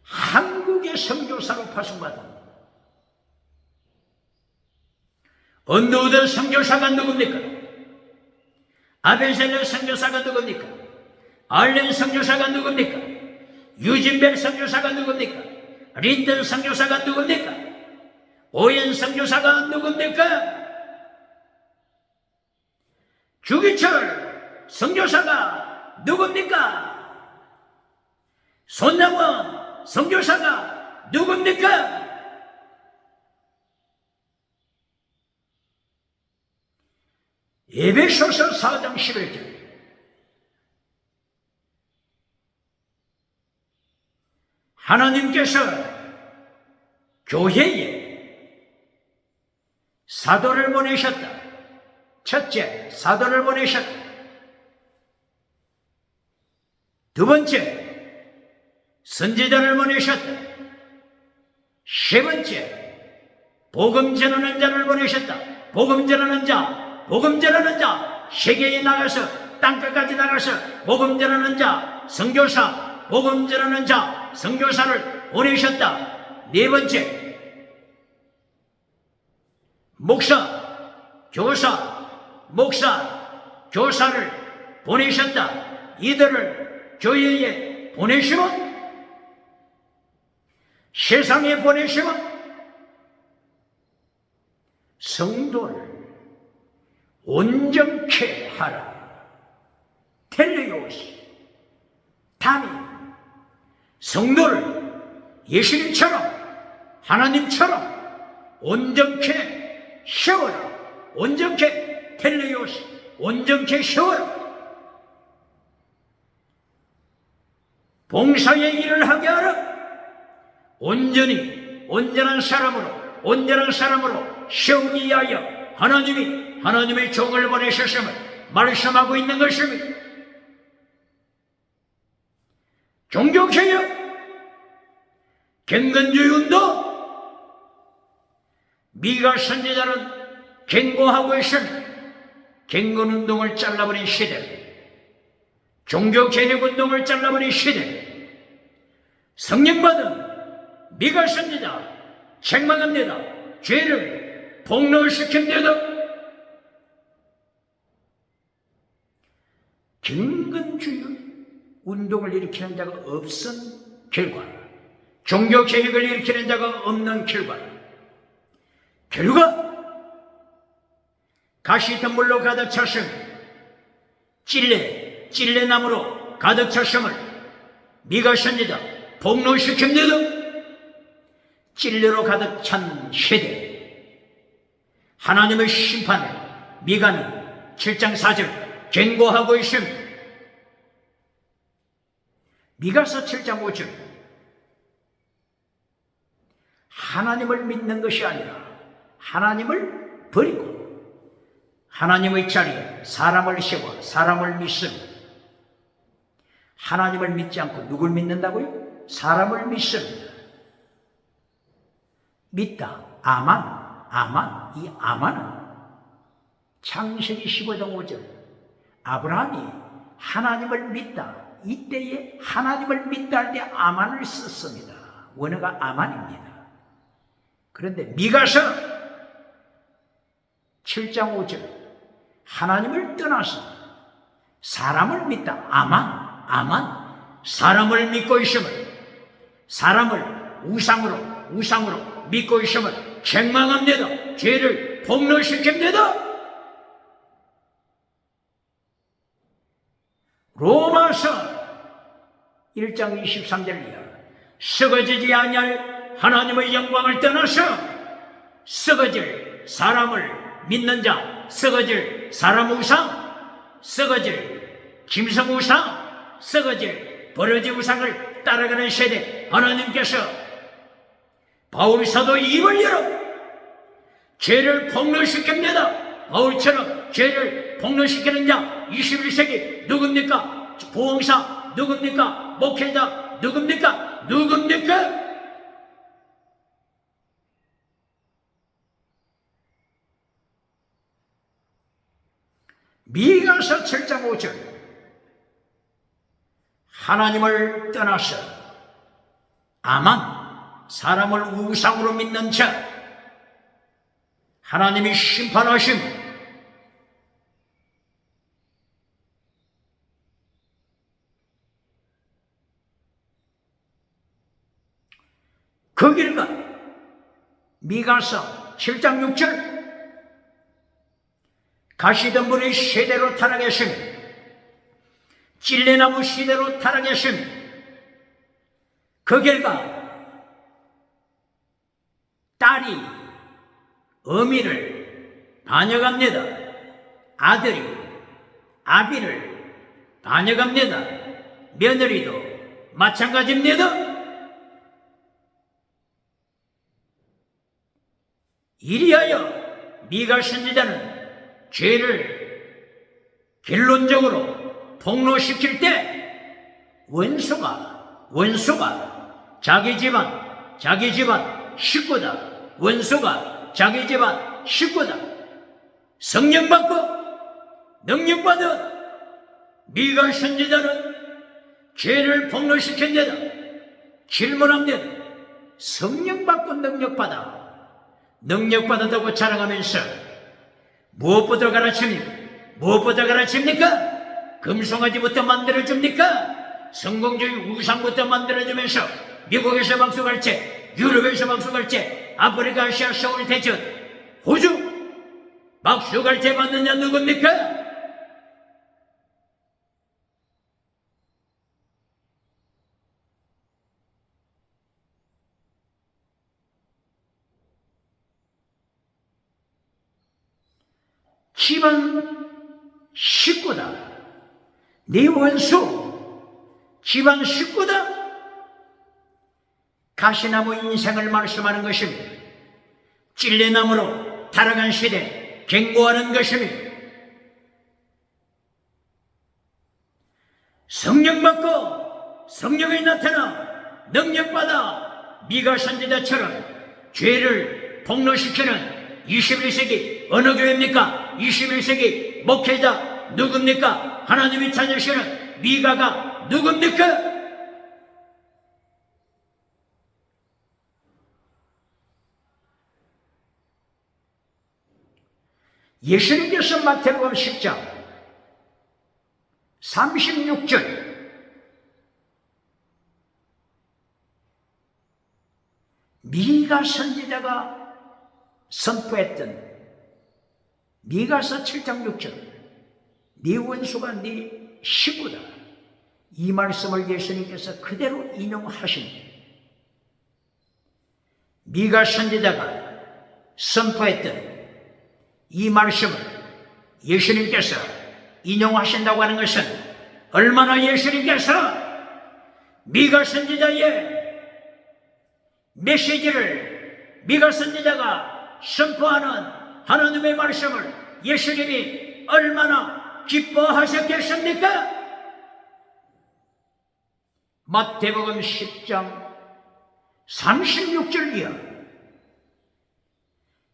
한국의 선교사로 파송받은 언더우드 선교사가 누굽니까? 아벤셀러 선교사가 누굽니까? 알렌 선교사가 누굽니까? 유진벨 선교사가 누굽니까? 린든 선교사가 누굽니까? 오연 선교사가 누굽니까? 주기철 선교사가 누굽니까? 손양원 선교사가 누굽니까? 에베소서 4장 11절 하나님께서 교회에 사도를 보내셨다. 첫째, 사도를 보내셨다. 두 번째, 선지자를 보내셨다. 세 번째, 복음 전하는 자를 보내셨다. 복음 전하는 자, 세계에 나가서 땅끝까지 나가서 복음 전하는 자, 선교사, 복음 전하는 자, 선교사를 보내셨다. 네 번째, 교사를 보내셨다. 이들을 교회에 보내시면, 세상에 보내시면 성도를 온전케 하라. 텔레오스, 담이 성도를 예수님처럼 하나님처럼 온전케 세워라. 온전케 텔레오스, 온전케 세워라. 봉사의 일을 하게 하라. 온전한 사람으로 세우기 위하여 하나님의 종을 보내셨음을 말씀하고 있는 것입니다. 종교개혁, 경건주의 운동, 미가 선지자는 경고하고 있으며 경건운동을 잘라버린 시대, 종교개혁운동을 잘라버린 시대, 성령받은 미가 선지자 책망합니다. 죄를 폭로시킵니다. 경건주의 운동을 일으키는 자가 없은 결과, 종교개혁을 일으키는 자가 없는 결과, 가시덤불로 가득 찼음, 찔레나무로 가득 찼음을 미가 선지자 폭로시킵니다. 찔레로 가득 찬 세대, 하나님의 심판을 미가는 7장 4절 경고하고 있습니다. 미가서 7장 5절, 하나님을 믿는 것이 아니라 하나님을 버리고 하나님의 자리에 사람을 세워 사람을 믿습니다. 하나님을 믿지 않고 누굴 믿는다고요? 사람을 믿습니다. 믿다. 아만. 이 아만은 창세기 15장 5절 아브라함이 하나님을 믿다. 이때에 하나님을 믿다 할 때 아만을 썼습니다. 원어가 아만입니다. 그런데 미가서 7장 5절 하나님을 떠나서 사람을 믿다. 아만. 사람을 믿고 있음을, 사람을 우상으로 믿고 있음을 책망합니다. 죄를 폭로시킵니다. 로마서 1장 23절이야. 썩어지지 아니할 하나님의 영광을 떠나서 썩어질 사람을 믿는 자, 썩어질 사람 우상, 썩어질 짐승 우상, 썩어질 버러지 우상을 따라가는 세대, 하나님께서 바울 사도 입을 열어 죄를 폭로시킵니다. 바울처럼 죄를 폭로시키는 자 21세기 누굽니까? 보험사 누굽니까? 목회자 누굽니까? 미가서 7장 5절 하나님을 떠나서 아만 사람을 우상으로 믿는 자 하나님이 심판하심, 그 길과 미가서 7장 6절 가시덤불의 시대로 타락했으며 찔레나무 시대로 타락했으며 그 결과 딸이 어미를 반역합니다. 아들이 아비를 반역합니다. 며느리도 마찬가지입니다. 이리하여 미가 선지자는 죄를 결론적으로 폭로시킬 때 원수가 자기 집안 식구다. 원수가 자기 집안 식구다. 성령받고 능력받은 미가 선지자는 죄를 폭로시킨 데다 질문합니다. 성령받고 능력받았다고 자랑하면서 무엇부터 가르칩니까? 금송아지부터 만들어줍니까? 성공주의 우상부터 만들어주면서 미국에서 방송할 때, 유럽에서 방송할 때, 아프리카, 아시아, 서울, 대전, 호주 박수갈 때 받는 자 누굽니까? 집안 식구다. 네 원수 집안 식구다. 가시나무 인생을 말씀하는 것입니다. 찔레나무로 타락한 시대 경고하는 것입니다. 성령 받고 성령이 나타나 능력받아 미가 선지자처럼 죄를 폭로시키는 21세기 어느 교회입니까? 21세기 목회자 누굽니까? 하나님이 찾으시는 미가가 누굽니까? 예수님께서 마태복음 10장 36절 미가 선지자가 선포했던 미가서 7장 6절 네 원수가 네 식구다. 이 말씀을 예수님께서 그대로 인용하십니다. 미가 선지자가 선포했던 이 말씀을 예수님께서 인용하신다고 하는 것은 얼마나 예수님께서 미가 선지자의 메시지를 미가 선지자가 선포하는 하나님의 말씀을 예수님이 얼마나 기뻐하셨겠습니까? 마태복음 10장 36절 이하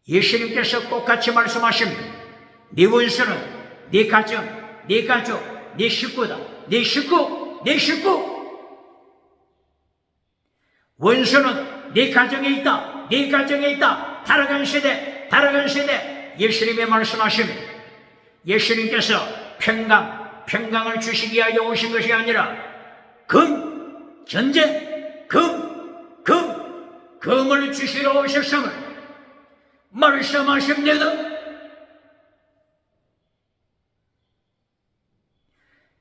예수님께서 똑같이 말씀하십니다. 네 원수는 네 가정, 네 가족, 네 식구다. 네 식구. 원수는 네 가정에 있다. 네 가정에 있다. 타락한 세대. 예수님의 말씀하십니다. 예수님께서 평강을 주시기 위하여 오신 것이 아니라 전쟁, 금을 주시러 오셨음을 말씀하십니다.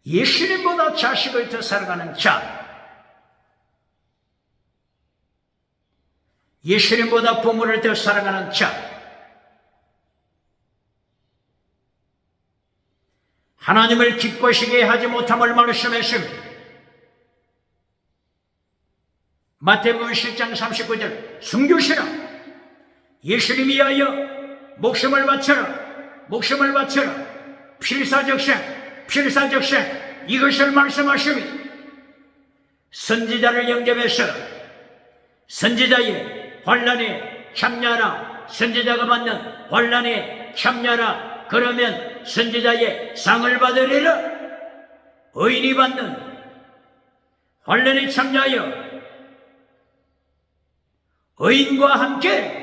예수님보다 자식을 더 사랑하는 자, 예수님보다 부모를 더 사랑하는 자, 하나님을 기쁘시게 하지 못함을 말씀했습니다. 마태복음 10장 39절 순교시라 예수님 위하여 목숨을 바쳐라 필사적생 이것을 말씀하십니다. 선지자를 영접해서 선지자의 환난에 참여하라. 선지자가 받는 환난에 참여하라. 그러면 선지자의 상을 받으리라. 의인이 받는 환난에 참여하여 의인과 함께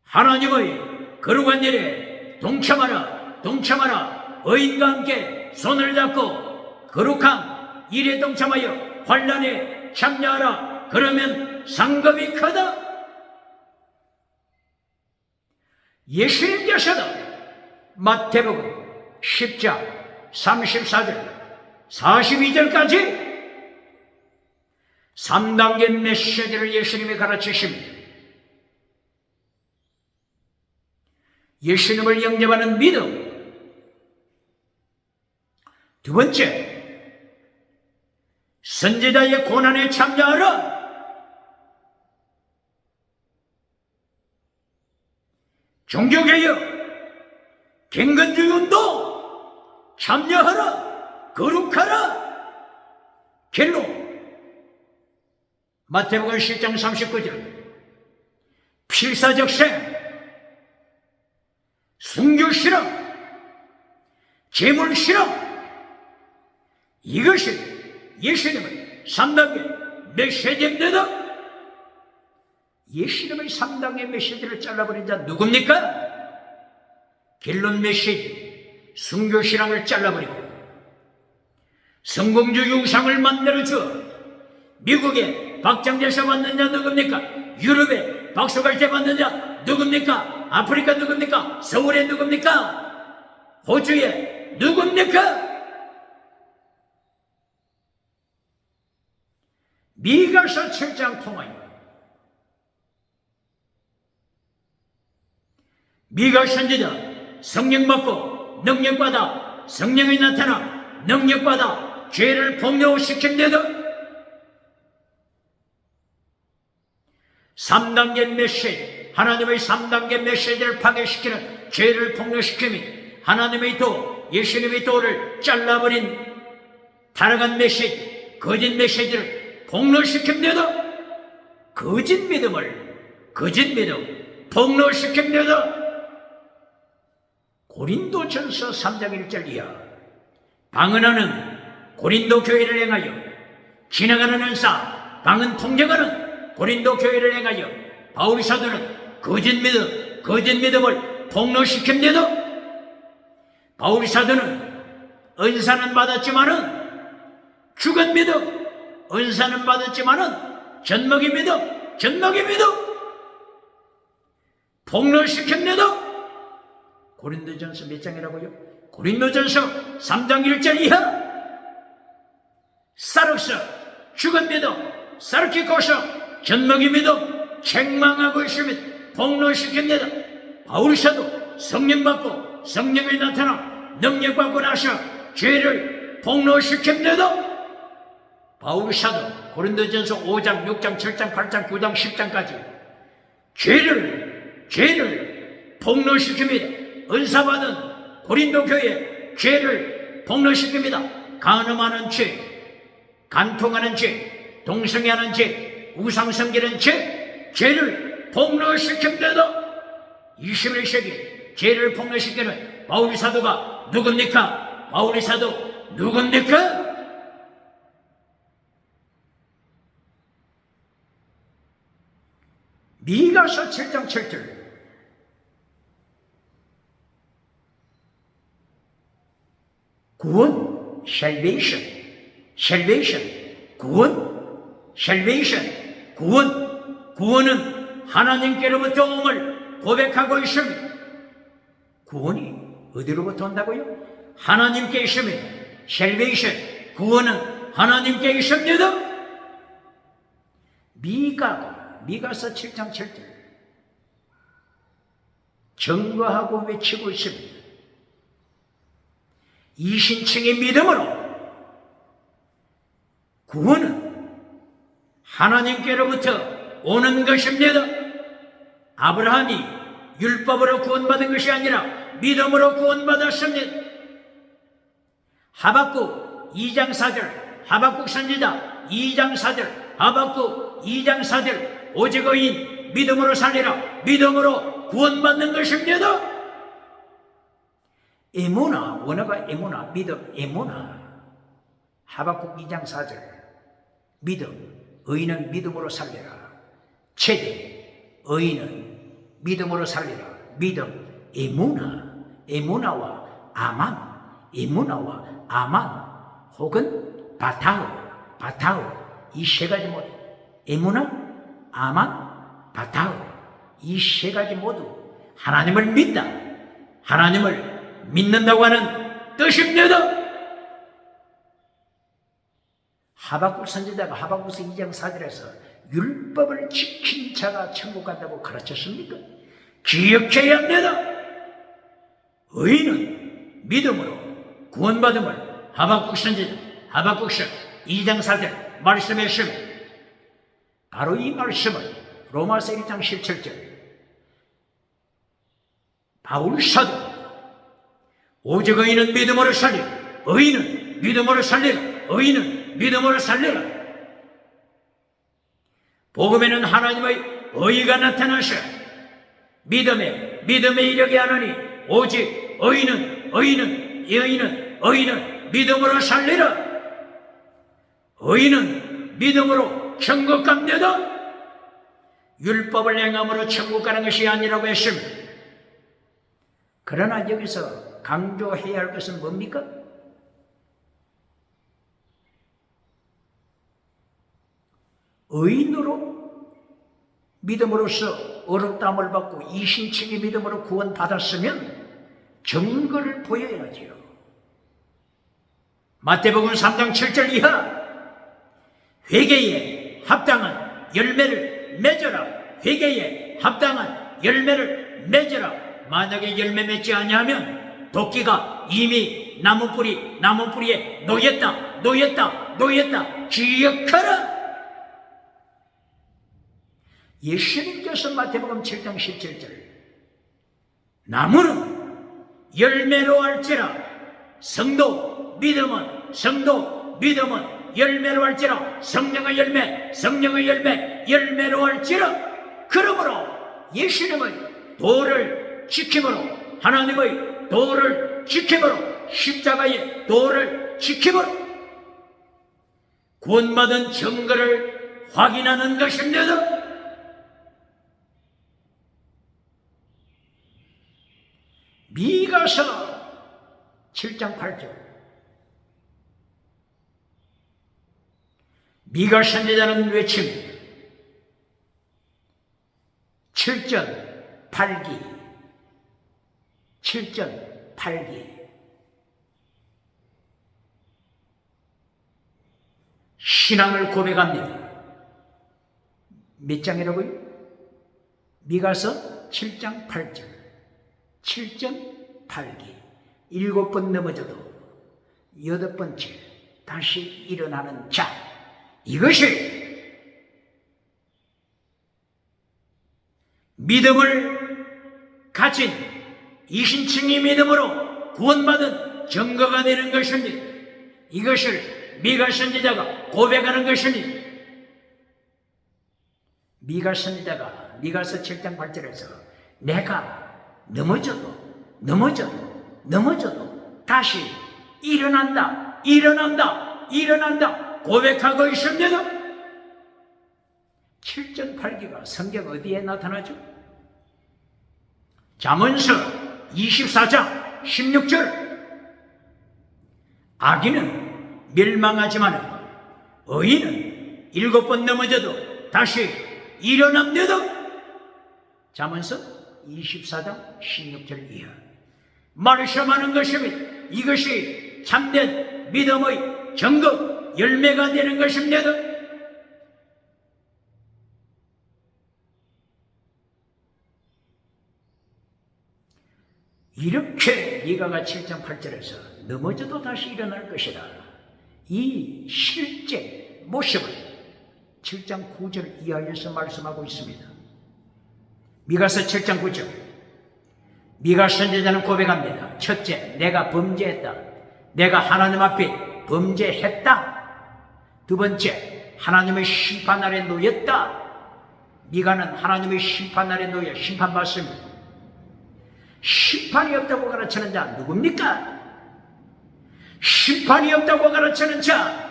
하나님의 거룩한 일에 동참하라. 의인과 함께 손을 잡고 거룩한 일에 동참하여 환난에 참여하라. 그러면 상급이 크다. 예수님께서도 마태복음 10장 34절 42절까지 3단계 메시지를 예수님이 가르치십니다. 예수님을 영접하는 믿음. 두 번째, 선지자의 고난에 참여하라. 종교개혁, 갱건주의 운동 참여하라. 거룩하라. 결론, 마태복음 10장 39절 필사적생, 순교 실험, 재물 실험, 이것이 예수님의 3단계 메시지입니다. 예수님의 3단계 메시지를 잘라버린 자 누굽니까? 결론 메시지, 순교 실험을 잘라버리고 성공주의 우상을 만들어주어 미국에 박장대소 받는 자 누굽니까? 유럽에 박수갈채 받는 자 누굽니까? 아프리카 누굽니까? 서울에 누굽니까? 호주에 누굽니까? 미가서 7장 통하여 미가 선지자 성령 받고 능력받아 성령이 나타나 능력받아 죄를 폭로시킨데도 3단계 메시지, 하나님의 3단계 메시지를 파괴시키는 죄를 폭로시킴이 하나님의 도, 예수님의 도를 잘라버린 타락한 메시지, 거짓 메시지를 폭로시킵니다. 거짓 믿음 폭로시킵니다. 고린도전서 3장 1절 이하 방언하는 고린도 교회를 행하여 지나가는 은사, 방언 통역하는 고린도 교회를 행하여 바울 사도는 거짓 믿음을 폭로시킵니다. 바울 사도는 은사는 받았지만은 죽은 믿음, 은사는 받았지만은 젖먹이 믿음 폭로시킵니다. 고린도전서 몇 장이라고요? 고린도전서 3장 1절 이하 사르스 죽은 믿음, 사르키코스 젖먹이 믿음 책망하고 있으면 폭로시킵니다. 바울 사도 성령 받고 성령이 나타나 능력 받고 나서 죄를 폭로시킵니다. 바울 사도 고린도전서 5장, 6장, 7장, 8장, 9장, 10장까지 죄를 폭로시킵니다. 은사받은 고린도 교회 죄를 폭로시킵니다. 간음하는 죄, 간통하는 죄, 동성애하는 죄, 우상섬기는 죄를 폭로시킵니다. 21세기 죄를 폭로시키는 바울 사도가 누굽니까? 바울 사도 누굽니까? 미가서 7장 7절 구원, salvation, 구원은 하나님께로부터 옴을 고백하고 있습니다. 구원이 어디로부터 온다고요? 하나님께 있습니다. salvation, 구원은 하나님께 있습니다. 미가서 7장 7절 증거하고 외치고 있습니다. 이신층의 믿음으로 구원은 하나님께로부터 오는 것입니다. 아브라함이 율법으로 구원받은 것이 아니라 믿음으로 구원받았습니다. 하박국 2장 4절 하박국 선지자 2장 4절 하박국 2장 4절 오직 의인 믿음으로 살리라 믿음으로 구원받는 것입니다. 에모나, 원어가 에모나, 믿음, 에모나. 하박국 2장 4절 믿음, 의인은 믿음으로 살리라. 최대, 의인은 믿음으로 살리라. 믿음, 에모나와 아만, 혹은 바타우. 이 세 가지 모두, 에모나, 아만, 바타우. 이 세 가지 모두 하나님을 믿다, 하나님을 믿는다고 하는 뜻입니다. 하박국 선지자가 하박국서 2장 4절에서 율법을 지킨 자가 천국 간다고 가르쳤습니까? 기억해야 합니다. 의인은 믿음으로 구원받음을 하박국 선지자 하박국서 2장 4절 말씀했습니다. 바로 이 말씀을 로마서 1장 17절 바울 사도 오직 의인은 믿음으로 살리라, 의인은 믿음으로 살리라, 의인은 믿음으로 살리라. 복음에는 하나님의 의가 나타나셔 믿음에 이르게 하느니 오직 의인은 믿음으로 살리라. 의인은 믿음으로 천국 갑니다. 율법을 행함으로 천국 가는 것이 아니라고 했습니다. 그러나 여기서 강조해야 할 것은 뭡니까? 의인으로 믿음으로써 어렵다함을 받고 이신칭의 믿음으로 구원받았으면 증거를 보여야지요. 마태복음 3장 7절 이하 회개에 합당한 열매를 맺어라. 회개에 합당한 열매를 맺어라. 만약에 열매 맺지 아니하면 도끼가 이미 나무뿌리에 놓였다. 기억하라. 예수님께서 마태복음 7장 17절 나무는 열매로 알지라 성도 믿음은 열매로 알지라 성령의 열매로 알지라. 그러므로 예수님의 도를 지킴으로 하나님의 도를 지킴으로 십자가의 도를 지킴으로 구원받은 증거를 확인하는 것입니다. 미가서 7장 8절 미가 선지자는 외칩니다. 7전 8기 신앙을 고백합니다. 몇 장이라고요? 미가서 7장 8절 7전 8기 7번 넘어져도 8번째 다시 일어나는 자, 이것이 믿음을 가진 이신칭의 믿음으로 구원받은 증거가 되는 것입니다. 이것을 미가 선지자가 고백하는 것입니다. 미가 선지자가 미가서 7장 8절에서 내가 넘어져도 다시 일어난다 고백하고 있습니다. 7전 8기가 성경 어디에 나타나죠? 잠언서 24장 16절 악인은 멸망하지만 의인은 7번 넘어져도 다시 일어납니다. 잠언서 24장 16절 이하 말씀하는 것입니다. 이것이 참된 믿음의 증거 열매가 되는 것입니다. 이렇게 미가가 7장 8절에서 넘어져도 다시 일어날 것이다. 이 실제 모습을 7장 9절 이하에서 말씀하고 있습니다. 미가서 7장 9절 미가 선지자는 고백합니다. 첫째, 내가 범죄했다. 내가 하나님 앞에 범죄했다. 두 번째, 하나님의 심판 아래 놓였다. 미가는 하나님의 심판 아래 놓여 심판받습니다. 심판이 없다고 가르치는 자 누굽니까? 심판이 없다고 가르치는 자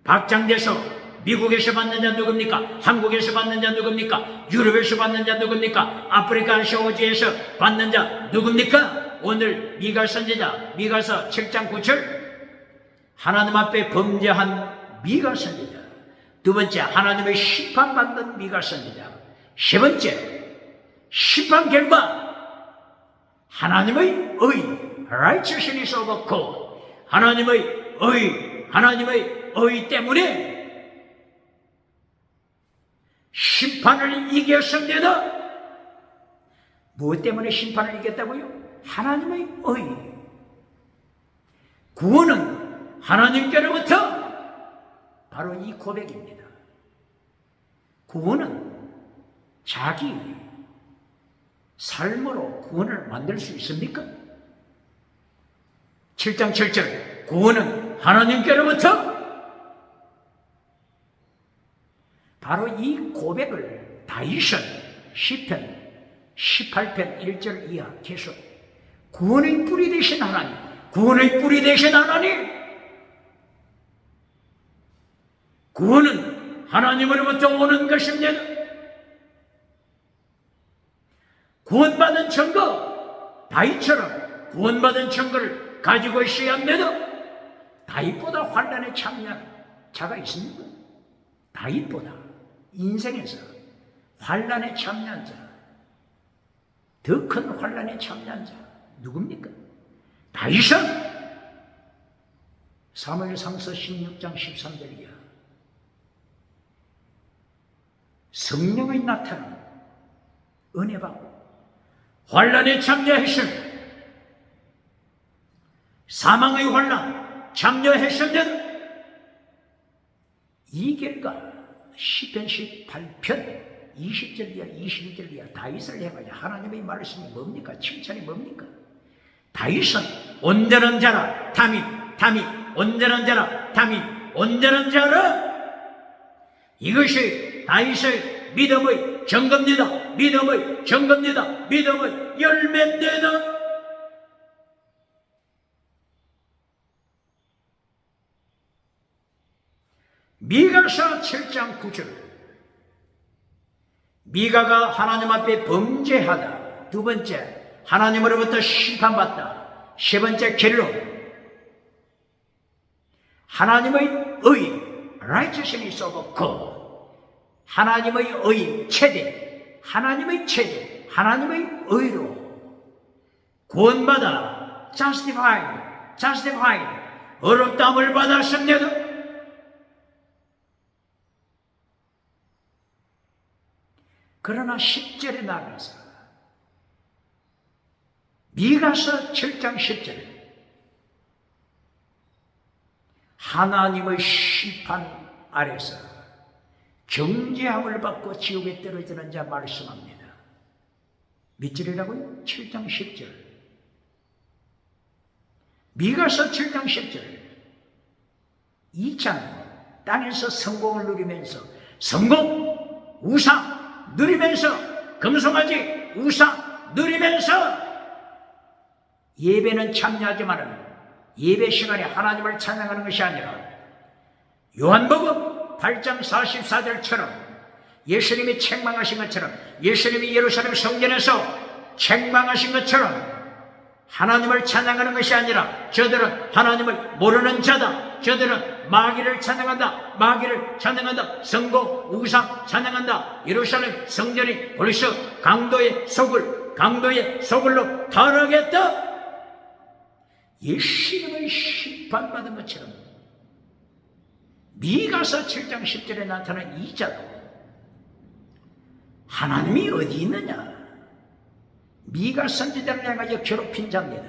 박장대소 미국에서 받는 자 누굽니까? 한국에서 받는 자 누굽니까? 유럽에서 받는 자 누굽니까? 아프리카 아시아에서 받는 자 누굽니까? 오늘 미가 선지자 미가서 7장 9절 하나님 앞에 범죄한 미가 선지자, 두 번째 하나님의 심판받는 미가 선지자, 세 번째 심판 결과 하나님의 의, righteousness of God, 하나님의 의 때문에 심판을 이겼습니다. 무엇 때문에 심판을 이겼다고요? 하나님의 의. 구원은 하나님께로부터 바로 이 고백입니다. 구원은 자기 삶으로 구원을 만들 수 있습니까? 7장 7절 구원은 하나님께로부터. 바로 이 고백을 다윗은 시편 18편 1절 이하 계속 구원의 뿌리 되신 하나님, 구원의 뿌리 되신 하나님, 구원은 하나님으로부터 오는 것입니다. 구원받은 증거, 다윗처럼 구원받은 증거를 가지고 있어야 합니다. 다윗보다 환난에 참여한 자가 있습니까? 다윗보다 인생에서 환난에 참여한 자, 더 큰 환난에 참여한 자 누굽니까? 다윗은 사무엘상서 16장 13절 이하 성령의 나타남 은혜 받고 환난에 참여했으며 사망의 환난 참여했으면 이 결과 시편 18편 20절 이하 22절 이하 다윗을 해봐야 하나님의 말씀이 뭡니까? 칭찬이 뭡니까? 다윗은 온전한 자라 다윗 온전한 자라 다윗 온전한 자라. 이것이 다윗의 믿음의 증거입니다. 믿음의 증거입니다. 믿음의 열매입니다. 미가서 7장 9절 미가가 하나님 앞에 범죄하다. 두 번째, 하나님으로부터 심판받다. 세 번째 결론, 하나님의 의, righteousness of God, 하나님의 의 최대, 하나님의 최대, 하나님의 의로 구원받아 justified, 의롭다함을 받았습니다. 그러나 10절에 나가서 미가서 7장 10절 하나님의 심판 아래서 정죄함을 받고 지옥에 떨어지는 자 말씀합니다. 몇 절이라고요? 7장 10절. 미가서 7장 10절. 이 장 땅에서 성공을 누리면서 성공, 우상 누리면서 금송아지 우상 누리면서 예배는 참여하지만은 예배 시간에 하나님을 찬양하는 것이 아니라 요한복음 8장 44절처럼 예수님이 책망하신 것처럼 예수님이 예루살렘 성전에서 책망하신 것처럼 하나님을 찬양하는 것이 아니라 저들은 하나님을 모르는 자다. 저들은 마귀를 찬양한다. 마귀를 찬양한다. 성공, 우상 찬양한다. 예루살렘 성전이 벌써 강도의 소굴로 타락했다. 예수님의 심판받은 것처럼 미가서 7장 10절에 나타난 이 자도 하나님이 어디 있느냐? 미가 선지자를 향하여 괴롭힌 자입니다.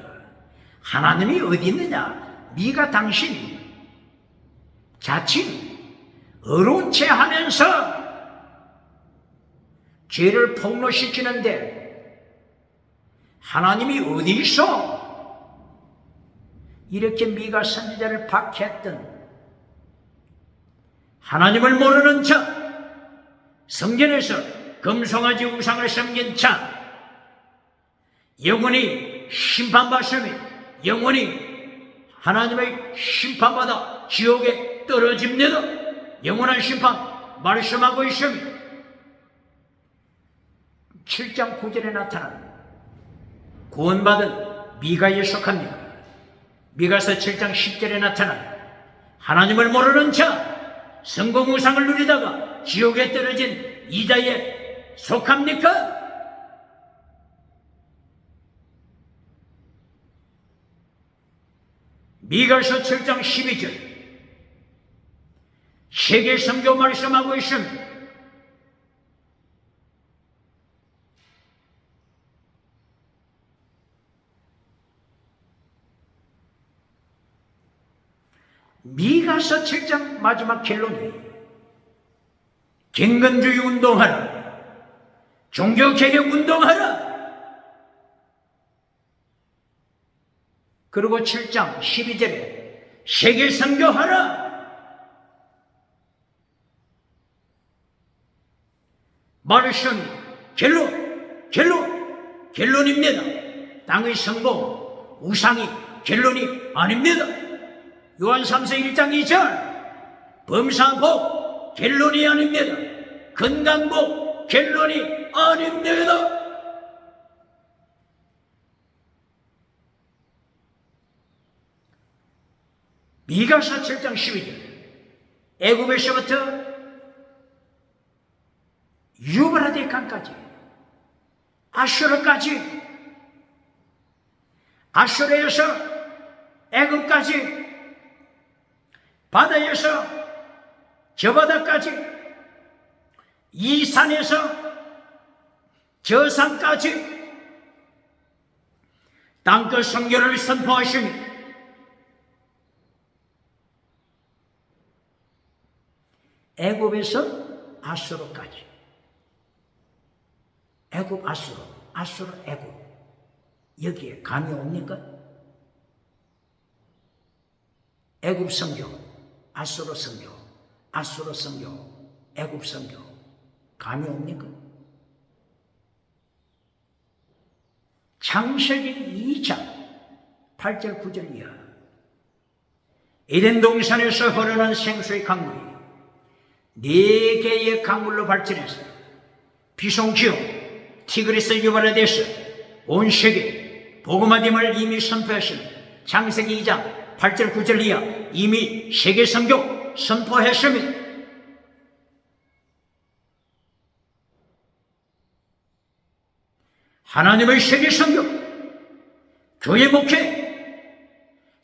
하나님이 어디 있느냐? 미가 당신 자칭 어려운 채 하면서 죄를 폭로시키는데 하나님이 어디 있어? 이렇게 미가 선지자를 박해했던 하나님을 모르는 자, 성전에서 금송아지 우상을 섬긴 자, 영원히 심판받으며 영원히 하나님의 심판받아 지옥에 떨어집니다. 영원한 심판 말씀하고 있습니다. 7장 9절에 나타난 구원받은 미가에 속합니까? 미가서 7장 10절에 나타난 하나님을 모르는 자, 성공우상을 누리다가 지옥에 떨어진 이자에 속합니까? 미가서 7장 12절 세계 선교 말씀하고 있습니다. 미가서 7장 마지막 결론이 경건주의 운동하라, 종교개혁 운동하라. 그리고 7장 12절에 세계 선교하라. 말씀이 결론입니다. 땅의 성공, 우상이 결론이 아닙니다. 요한 3서 1장 2절 범사복 결론이 아닙니다. 건강복 결론이 아닙니다. 미가서 7장 12절 애굽에서부터 유브라데 강까지 아수르까지, 아수르에서 애굽까지, 바다에서 저 바다까지, 이 산에서 저 산까지 땅끝 선교를 선포하십니다. 애굽에서 아수르까지, 애굽 아수르, 아수르 애굽, 여기에 감이 옵니까? 애굽 선교, 아수르 선교, 아수르 선교, 애굽 선교, 감이 옵니까? 창세기 2장 8절 9절 이하 에덴 동산에서 흐르는 생수의 강물이 4개의 강물로 발전해서 비송기오, 티그리스 유브라데스, 온 세계 복음화됨을 이미 선포했습니다. 창세기 2장 8절 9절 이하 이미 세계 선교 선포했습니다. 하나님의 세계 선교, 교회 목회,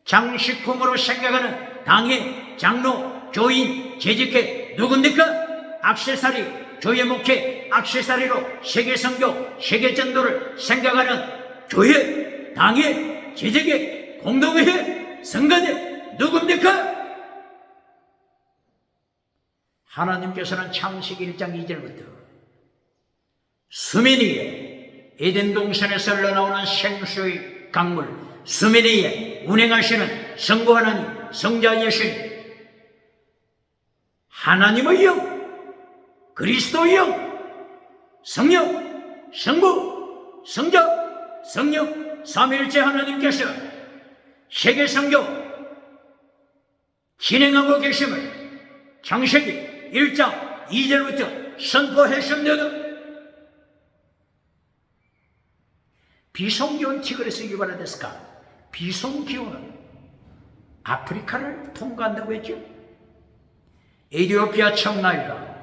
장식품으로 생각하는 당회, 장로, 교인, 재직회 누굽니까? 액세서리, 교회 목회, 액세서리로 세계 선교, 세계 전도를 생각하는 교회, 당회, 재직회, 공동회, 성가대 누굽니까? 하나님께서는 창세기 1장 2절부터 수메니에 에덴 동산에서 흘러나오는 생수의 강물 수메니에 운행하시는 성부 하나님, 성자 예수님, 하나님의 영, 그리스도의 영, 성령, 성부, 성자, 성령, 삼위일체 하나님께서 세계 선교 진행하고 계심을 창세기 1장 2절부터 선포했습니다. 비송기온 티그리스 유브라데스가, 비송기온은 아프리카를 통과한다고 했죠. 에티오피아 청나일과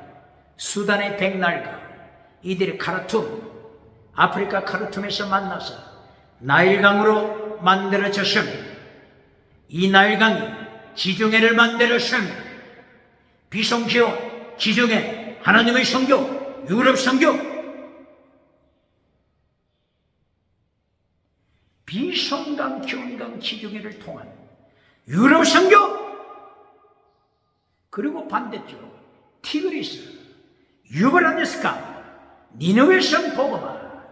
수단의 백나일과 이들이 카르툼, 아프리카 카르툼에서 만나서 나일강으로 만들어졌습니다. 이 나일강이 지중해를 만들었습니다. 비송기온, 지중해, 하나님의 선교, 유럽 선교, 비송강, 기온강, 지중해를 통한 유럽 선교, 그리고 반대쪽으로 티그리스, 유브라데스강, 니느웨 성 복음화,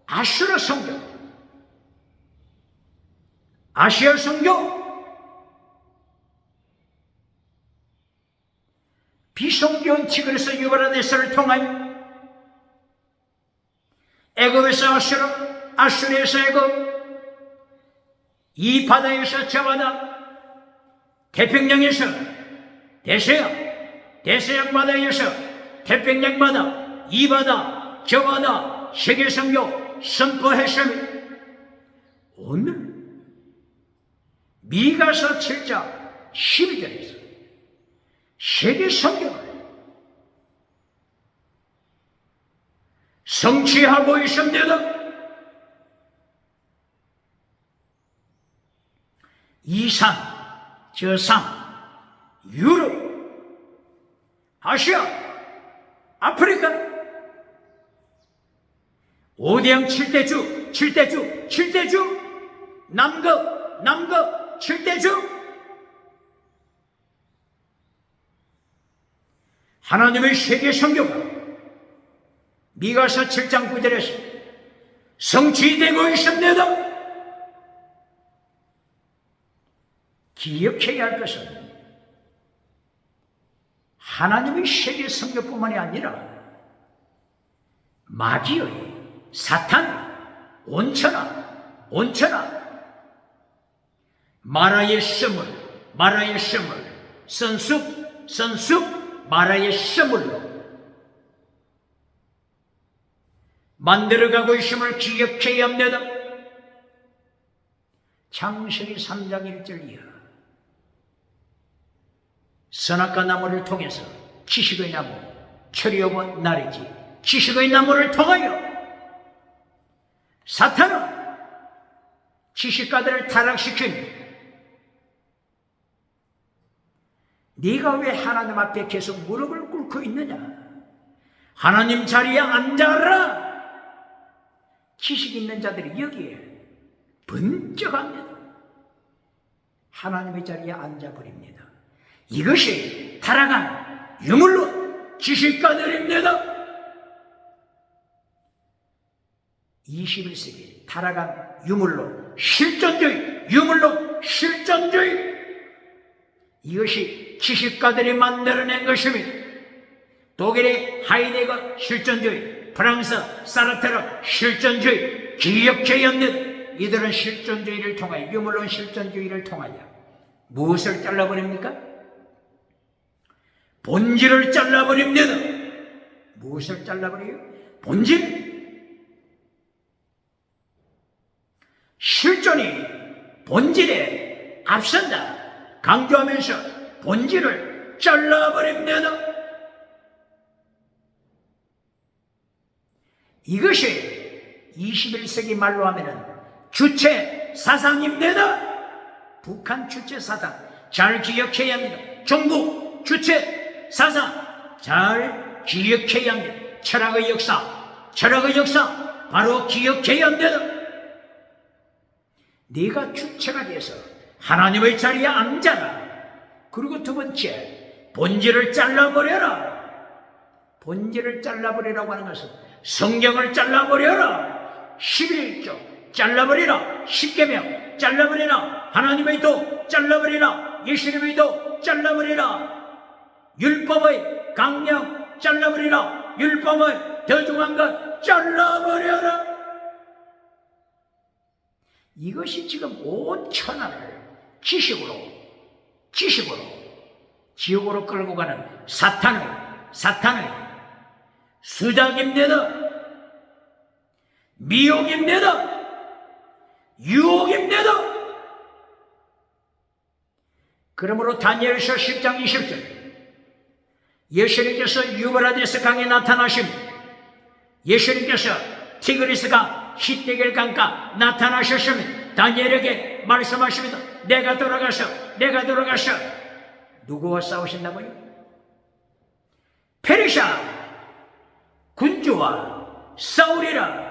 아수르 선교, 아시아 선교, 비송기온 티그리스 유브라데스를 통하여 애굽에서 아수르, 아수르에서 애굽, 이 바다에서 저 바다, 태평양에서 대서양, 대서양 바다에서 태평양 바다, 이 바다, 저 바다, 세계 선교 선포했습니다. 오늘 미가서 7장 12절에서 세계 선교를 성취하고 있습니다. 이상, 저상, 유럽, 아시아, 아프리카 5대양 7대주 남극 7대주 하나님의 세계 선교가 미가서 7장 9절에서 성취되고 있습니다. 기억해야 할 것은 하나님의 세계 선교뿐만이 아니라 마귀의 사탄 온천하 마라의 씀을 선숙 마라의 씀을로 만들어가고 있음을 기억해야 합니다. 창세기 3장 1절 이하 선악과 나무를 통해서 지식의 나무 철이오고 나리지 지식의 나무를 통하여 사탄은 지식가들을 타락시킵니다. 네가 왜 하나님 앞에 계속 무릎을 꿇고 있느냐? 하나님 자리에 앉아라. 지식 있는 자들이 여기에 번쩍합니다. 하나님의 자리에 앉아버립니다. 이것이 타락한 유물론 지식가들입니다. 21세기 타락한 유물론 실존주의 이것이 지식가들이 만들어낸 것입니다. 독일의 하이데거 실존주의, 프랑스 사르트르 실존주의, 기억해야 합니다. 이들은 실존주의를 통하여 유물론 실존주의를 통하여 무엇을 잘라버립니까? 본질을 잘라버립니다. 무엇을 잘라버려요? 본질. 실존이 본질에 앞선다 강조하면서 본질을 잘라버립니다. 이것이 21세기 말로 하면은 주체 사상입니다. 북한 주체 사상 잘 기억해야 합니다. 중국 주체 사상 잘 기억해야 합니다. 철학의 역사 바로 기억해야 합니다. 네가 주체가 돼서 하나님의 자리에 앉아라. 그리고 두 번째, 본질을 잘라버려라. 본질을 잘라버리라고 하는 것은 성경을 잘라버려라. 11조 잘라버리라. 십계명 잘라버리라. 하나님의 도 잘라버리라. 예수님의 도 잘라버리라. 율법의 강령 잘라버리라. 율법의 더 중요한 것 잘라버려라. 이것이 지금 온 천하를 지식으로 지옥으로 끌고 가는 사탄의 수작입니다. 미혹입니다. 유혹입니다. 그러므로 다니엘서 10장 20절 예수님께서 유브라데스 강에 나타나심, 예수님께서 티그리스강 히데겔 강가 나타나셨으면 다니엘에게 말씀하십니다. 내가 돌아가서 누구와 싸우신다고요? 페르시아 군주와 싸우리라.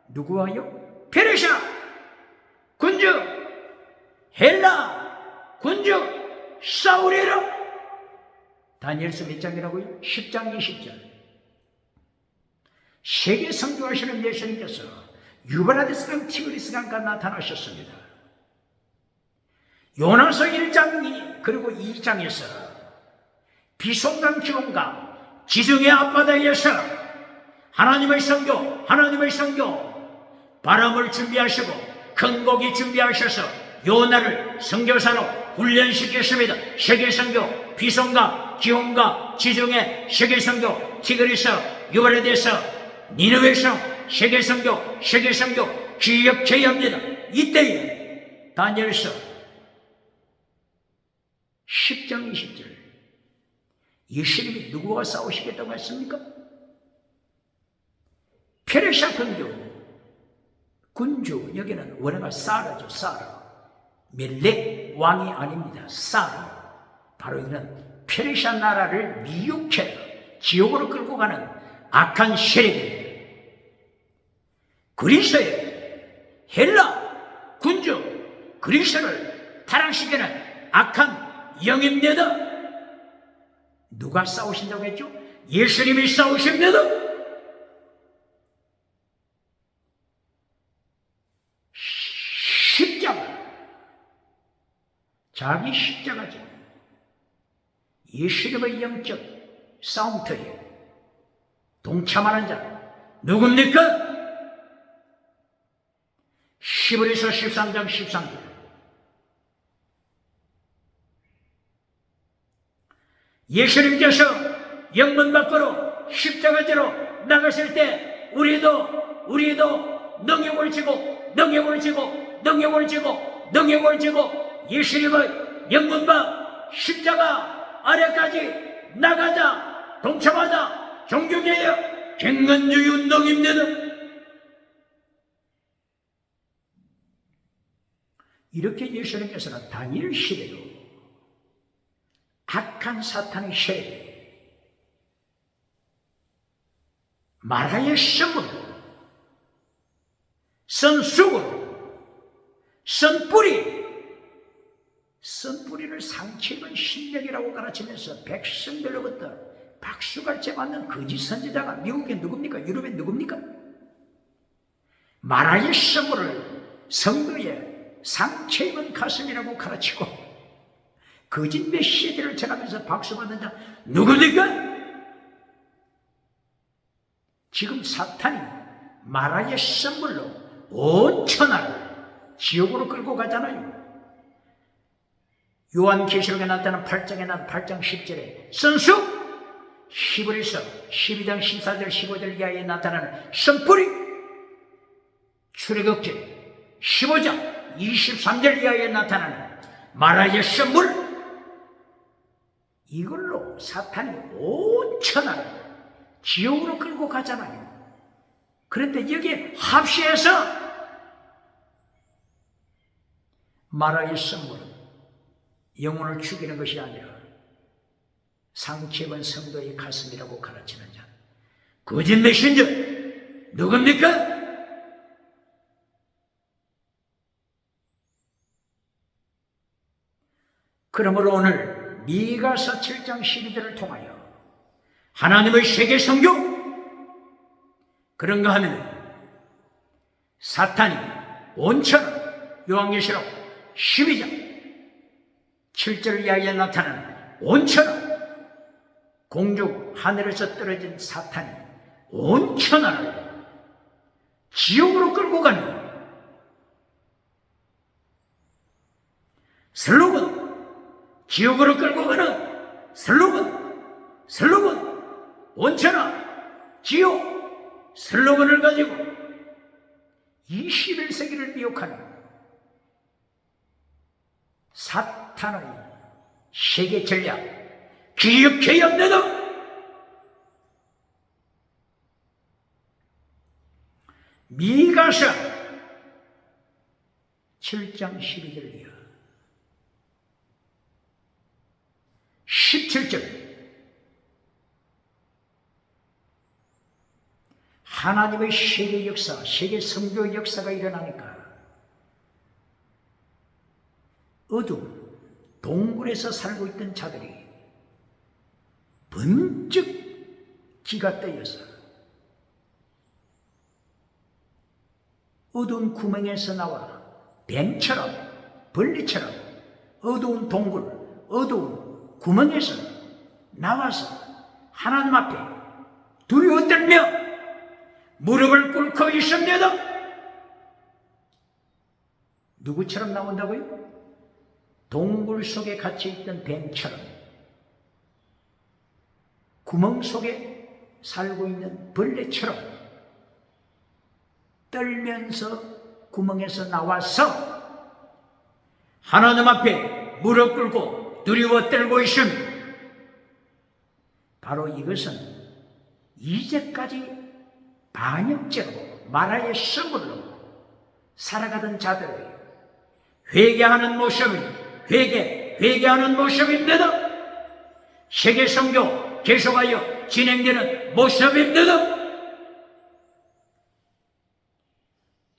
누구와요? 페르시아 군주, 헬라 군주 싸우리라. 다니엘서 몇 장이라고요? 10장 20절. 세계 선교하시는 예수님께서 유브라데스강 티그리스강가 나타나셨습니다. 요나서 1장 그리고 2장에서 비송강 기온강 지중해 앞바다에서 하나님의 선교 바람을 준비하시고 큰 고기 준비하셔서 요나를 선교사로 훈련시켰습니다. 세계 선교 비송강 기온강 지중해 세계 선교 티그리스 유브라데스 니느웨성 세계 선교 기억해야 합니다. 이때에 다니엘서 10장 20절 예수님이 누구와 싸우시겠다고 했습니까? 페르시아 군주 여기는 원어가 사라죠. 사라 멜렉 왕이 아닙니다. 사르. 바로 이는 페르시아 나라를 미혹해 지옥으로 끌고 가는 악한 세력입니다. 그리스의 헬라 군주 그리스를 타락시키는 악한 영입니다. 누가 싸우신다고 했죠? 예수님이 싸우십니다. 십자가, 자기 십자가죠. 예수님의 영적 싸움터에 동참하는 자 누굽니까? 히브리서 13장 13절. 예수님께서 영문 밖으로 십자가지로 나가실 때 우리도 능력을 지고 예수님의 영문 밖 십자가 아래까지 나가자, 동참하자, 종교개혁, 갱년주의 운동입니다. 이렇게 예수님께서는 다니엘 시대도 악한 사탄의 세력이 마라의 선물로, 선수로, 선뿌리를 상처 입은 신력이라고 가르치면서 백성들로부터 박수갈채 받는 거짓 선지자가 미국에 누굽니까? 유럽에 누굽니까? 마라의 선물을 성도의 상처 입은 가슴이라고 가르치고 거짓 메시지를 전하면서 박수받는 자 누굽니까? 지금 사탄이 마라의 선물로 온 천하를 지옥으로 끌고 가잖아요. 요한계시록에 나타난 8장 10절에 선수, 히브리서 12장 14절 15절 이하에 나타나는 선뿌리, 출애굽기 15장 23절 이하에 나타나는 마라의 선물, 이걸로 사탄이 온 천하를 지옥으로 끌고 가잖아요. 그런데 여기에 합시해서 마라의 선물은 영혼을 죽이는 것이 아니라 상처입은 성도의 가슴이라고 가르치는 자 거짓 메신저 누굽니까? 그러므로 오늘 미가서 7장 12절을 통하여 하나님의 세계 선교, 그런가 하면 사탄이 온천을 요한계시록 12장 7절 이하에 나타나는 온천을, 공중 하늘에서 떨어진 사탄이 온천을 지옥으로 끌고 가는 슬로건, 지옥으로 끌고 가는 슬로건, 온천아, 지옥, 슬로건을 가지고 21세기를 미혹하는 사탄의 세계 전략, 기억해야 합니다. 미가서 7장 12절 이하 17절 하나님의 세계 역사, 세계 선교 역사가 일어나니까 어둠, 동굴에서 살고 있던 자들이 번쩍 기가 떠여서 어두운 구멍에서 나와 뱀처럼, 벌레처럼 어두운 동굴, 어두운 구멍에서 나와서 하나님 앞에 두려워 떨며 무릎을 꿇고 있습니다. 누구처럼 나온다고요? 동굴 속에 갇혀있던 뱀처럼, 구멍 속에 살고 있는 벌레처럼 떨면서 구멍에서 나와서 하나님 앞에 무릎 꿇고 두려워 떨고 있습니다. 바로 이것은 이제까지 반역죄로 마라의 선물로 살아가던 자들의 회개하는 모습이 회개하는 모습입니다. 세계 선교 계속하여 진행되는 모습입니다.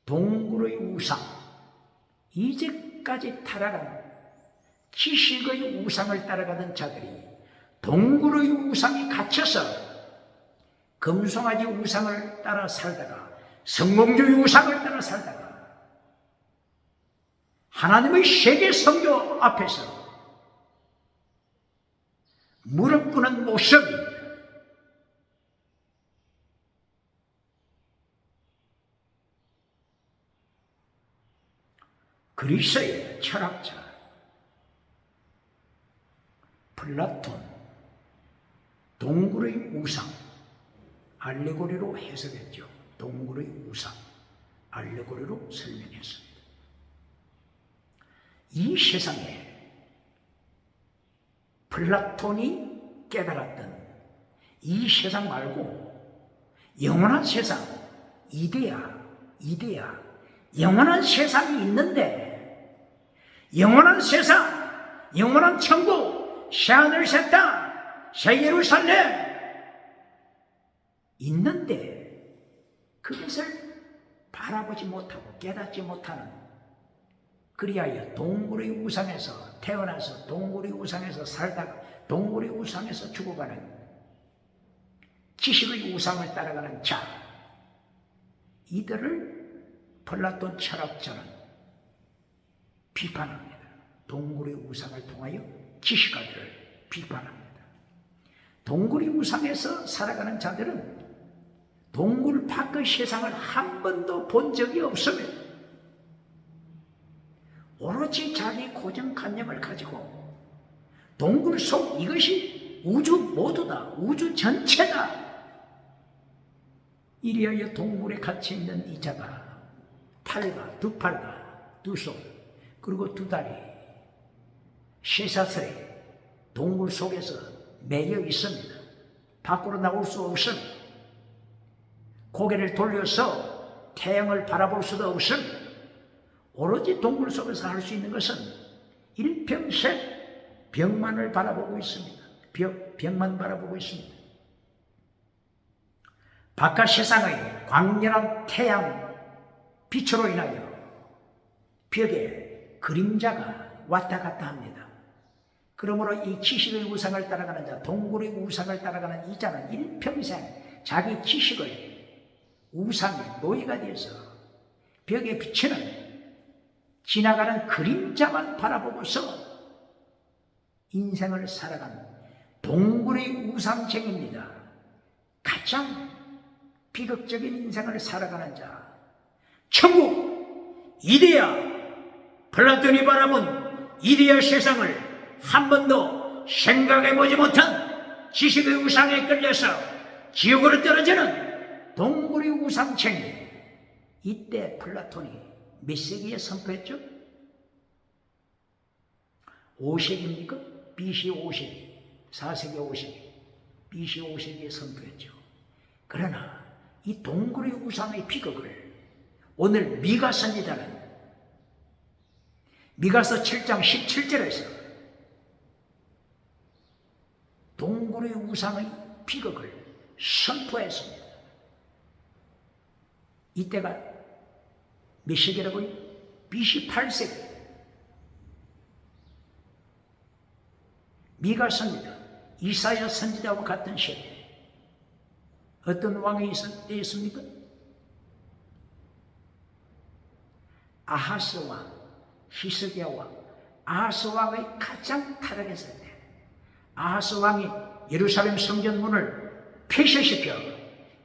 동굴의 우상, 이제까지 타락한 지식의 우상을 따라가던 자들이 동굴의 우상에 갇혀서 금송아지 우상을 따라 살다가 성공주의 우상을 따라 살다가 하나님의 세계 선교 앞에서 무릎 꿇는 모습입니다. 그리스의 철학자 플라톤 동굴의 우상 알레고리로 해석했죠. 동굴의 우상 알레고리로 설명했습니다. 이 세상에 플라톤이 깨달았던 이 세상 말고 영원한 세상, 이데아, 영원한 세상이 있는데 영원한 세상, 영원한 천국, 새하늘 새 땅, 새 예루살렘 있는데 그것을 바라보지 못하고 깨닫지 못하는, 그리하여 동굴의 우상에서 태어나서 동굴의 우상에서 살다가 동굴의 우상에서 죽어가는 지식의 우상을 따라가는 자, 이들을 플라톤 철학자는 비판합니다. 동굴의 우상을 통하여 지식가들을 비판합니다. 동굴의 우상에서 살아가는 자들은 동굴 밖의 세상을 한 번도 본 적이 없습니다. 오로지 자기 고정관념을 가지고 동굴 속 이것이 우주 모두다, 우주 전체다. 이리하여 동굴에 갇혀있는 이 자가 팔과 두 팔과 두 손 그리고 두 다리 쇠사슬에 동굴 속에서 매여 있습니다. 밖으로 나올 수 없습니다. 고개를 돌려서 태양을 바라볼 수도 없습니다. 오로지 동굴 속에서 할 수 있는 것은 일평생 벽만을 바라보고 있습니다. 벽만 바라보고 있습니다. 바깥 세상의 광렬한 태양 빛으로 인하여 벽에 그림자가 왔다 갔다 합니다. 그러므로 이 지식의 우상을 따라가는 자, 동굴의 우상을 따라가는 이 자는 일평생 자기 지식의 우상의 노예가 되어서 벽에 비치는 지나가는 그림자만 바라보고서 인생을 살아간 동굴의 우상쟁입니다. 가장 비극적인 인생을 살아가는 자, 천국, 이데아, 플라톤이 바라본 이데아 세상을 한 번도 생각해보지 못한 지식의 우상에 끌려서 지옥으로 떨어지는 동굴의 우상쟁이. 이때 플라톤이 몇 세기에 선포했죠? 5세기입니까? BC 5세기, 4세기 5세기, BC 5세기에 선포했죠. 그러나 이 동굴의 우상의 비극을 오늘 미가 선지자는 미가서 7장 17절에서 동굴의 우상의 비극을 선포했습니다. 이때가 몇 세기라고요? BC 8세기. 미가 선지자, 이사야 선지자와 같은 시대. 어떤 왕이 있었습니까? 아하스 왕, 히스기야 왕. 아하스 왕의 가장 타락했을 때 아하스 왕이 예루살렘 성전문을 폐쇄시켜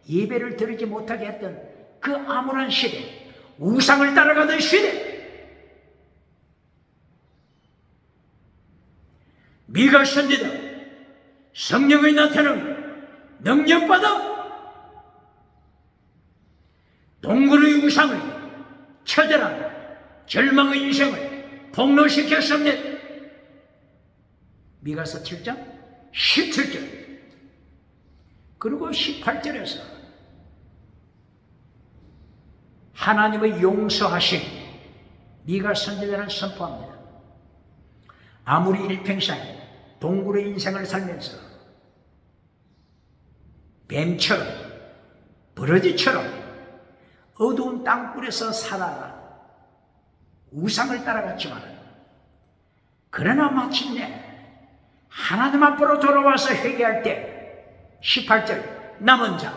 예배를 드리지 못하게 했던 그 암울한 시대, 우상을 따라가던 시대, 미가 선지자 성령의 나타남 능력받아 동굴의 우상을 처절한 절망의 인생을 폭로시켰습니다. 미가서 7장 17절 그리고 18절에서 하나님의 용서하심, 미가 선지자는 선포합니다. 아무리 일평생 동굴의 인생을 살면서 뱀처럼 버러지처럼 어두운 땅굴에서 살아 우상을 따라갔지만, 그러나 마침내 하나님 앞으로 돌아와서 회개할 때 18절 남은 자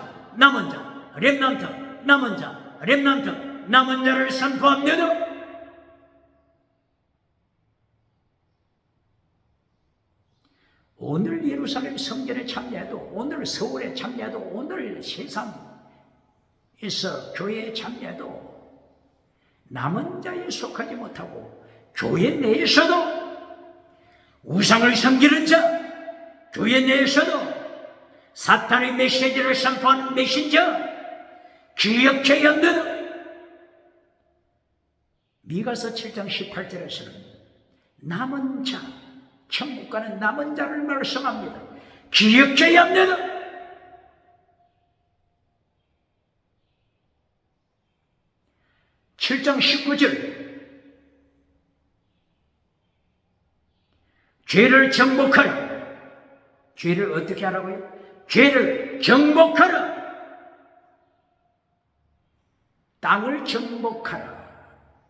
렘넌트 남은 자 렘넌트 남은 자를 선포합니다. 오늘 예루살렘 성전에 참여해도, 오늘 서울에 참여해도, 오늘 세상에서 교회에 참여해도 남은 자에 속하지 못하고 교회 내에서도 우상을 섬기는 자, 교회 내에서도 사탄의 메시지를 선포하는 메신저 기억해야 한다. 미가서 7장 18절에서는 남은 자, 천국 가는 남은 자를 말씀합니다. 기억해야 합니다. (7장 19절) 죄를 정복하라. 죄를 어떻게 하라고요? 죄를 정복하라. 땅을 정복하라.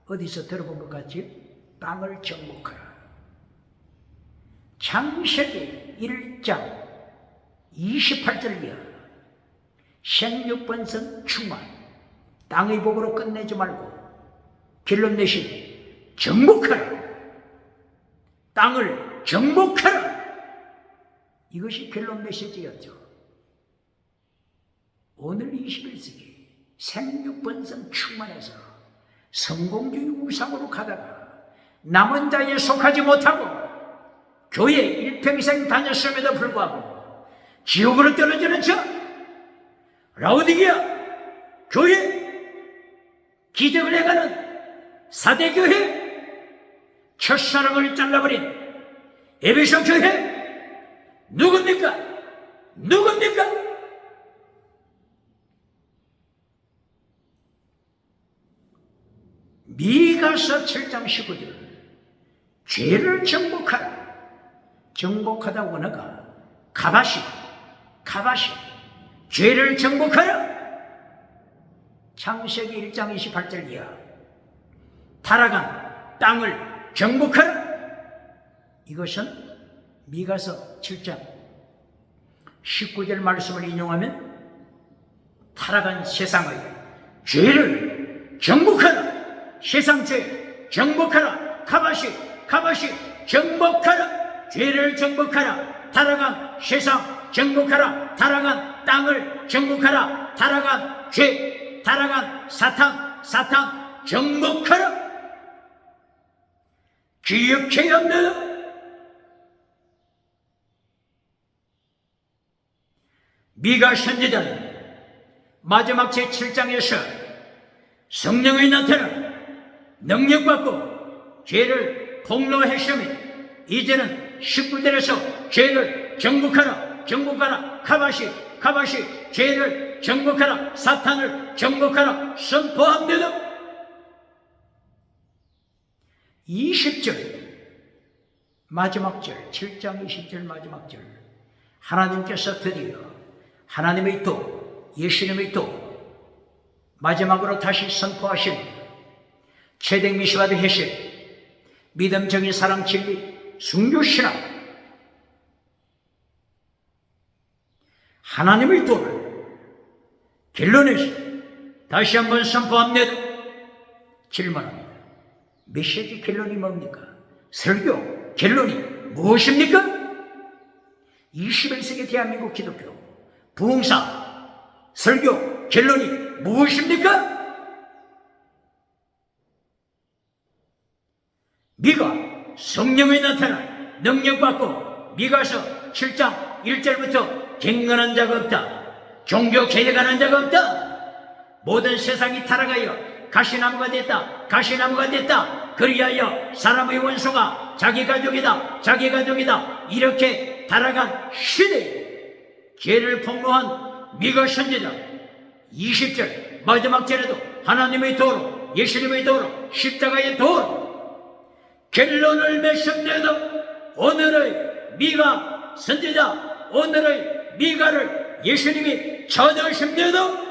어디서 들어본 것 같지? 땅을 정복하라. 창세기 1장 28절 이하 생육번성 충만, 땅의 복으로 끝내지 말고 결론 내시니 정복하라. 땅을 정복하라. 이것이 결론 메시지였죠. 오늘 21세기 생육번성 충만해서 성공주의 우상으로 가다가 남은 자에 속하지 못하고 교회 일평생 다녔음에도 불구하고 지옥으로 떨어지는 자, 라오디게아 교회, 기적을 해가는 사대교회, 첫사랑을 잘라버린 에베소 교회, 누굽니까? 미가서 7장 19절 죄를 정복하라. 정복하다 원어가 가바시, 죄를 정복하라. 창세기 1장 28절 이하 타락한 땅을 정복하라. 이것은 미가서 7장 19절 말씀을 인용하면 타락한 세상의 죄를 정복하라. 세상죄 정복하라. 가바시 정복하라. 죄를 정복하라. 타락한 세상 정복하라. 타락한 땅을 정복하라. 타락한 죄, 타락한 사탄 정복하라. 기억해야 합니다. 미가 선지자는 마지막 제7장에서 성령의 나타나 능력받고 죄를 폭로했으며, 이제는 19절에서 죄를 정복하라. 가바시 죄를 정복하라. 사탄을 정복하라. 선포합니다. 20절 마지막 절, 7장 20절 마지막 절, 하나님께서 드디어 하나님의 도, 예수님의 도 마지막으로 다시 선포하십니다. 최대 미시와드 해실, 믿음, 정의, 사랑, 진리, 순교, 신앙, 하나님의 도를 결론에서 다시 한번 선포합니다. 질문합니다. 메시지 결론이 뭡니까? 설교 결론이 무엇입니까? 21세기 대한민국 기독교 부흥사 설교 결론이 무엇입니까? 미가 성령이 나타나 능력받고 미가서 7장 1절부터 갱건한 자가 없다. 종교 개혁하는 자가 없다. 모든 세상이 타락하여 가시나무가 됐다. 그리하여 사람의 원수가 자기 가족이다. 이렇게 타락한 시대에 죄를 폭로한 미가 선지자 20절 마지막 절에도 하나님의 도로 예수님의 돈, 십자가의 돈, 결론을 맺습니다. 오늘의 미가 선지자, 오늘의 미가를 예수님이 찾으십니다.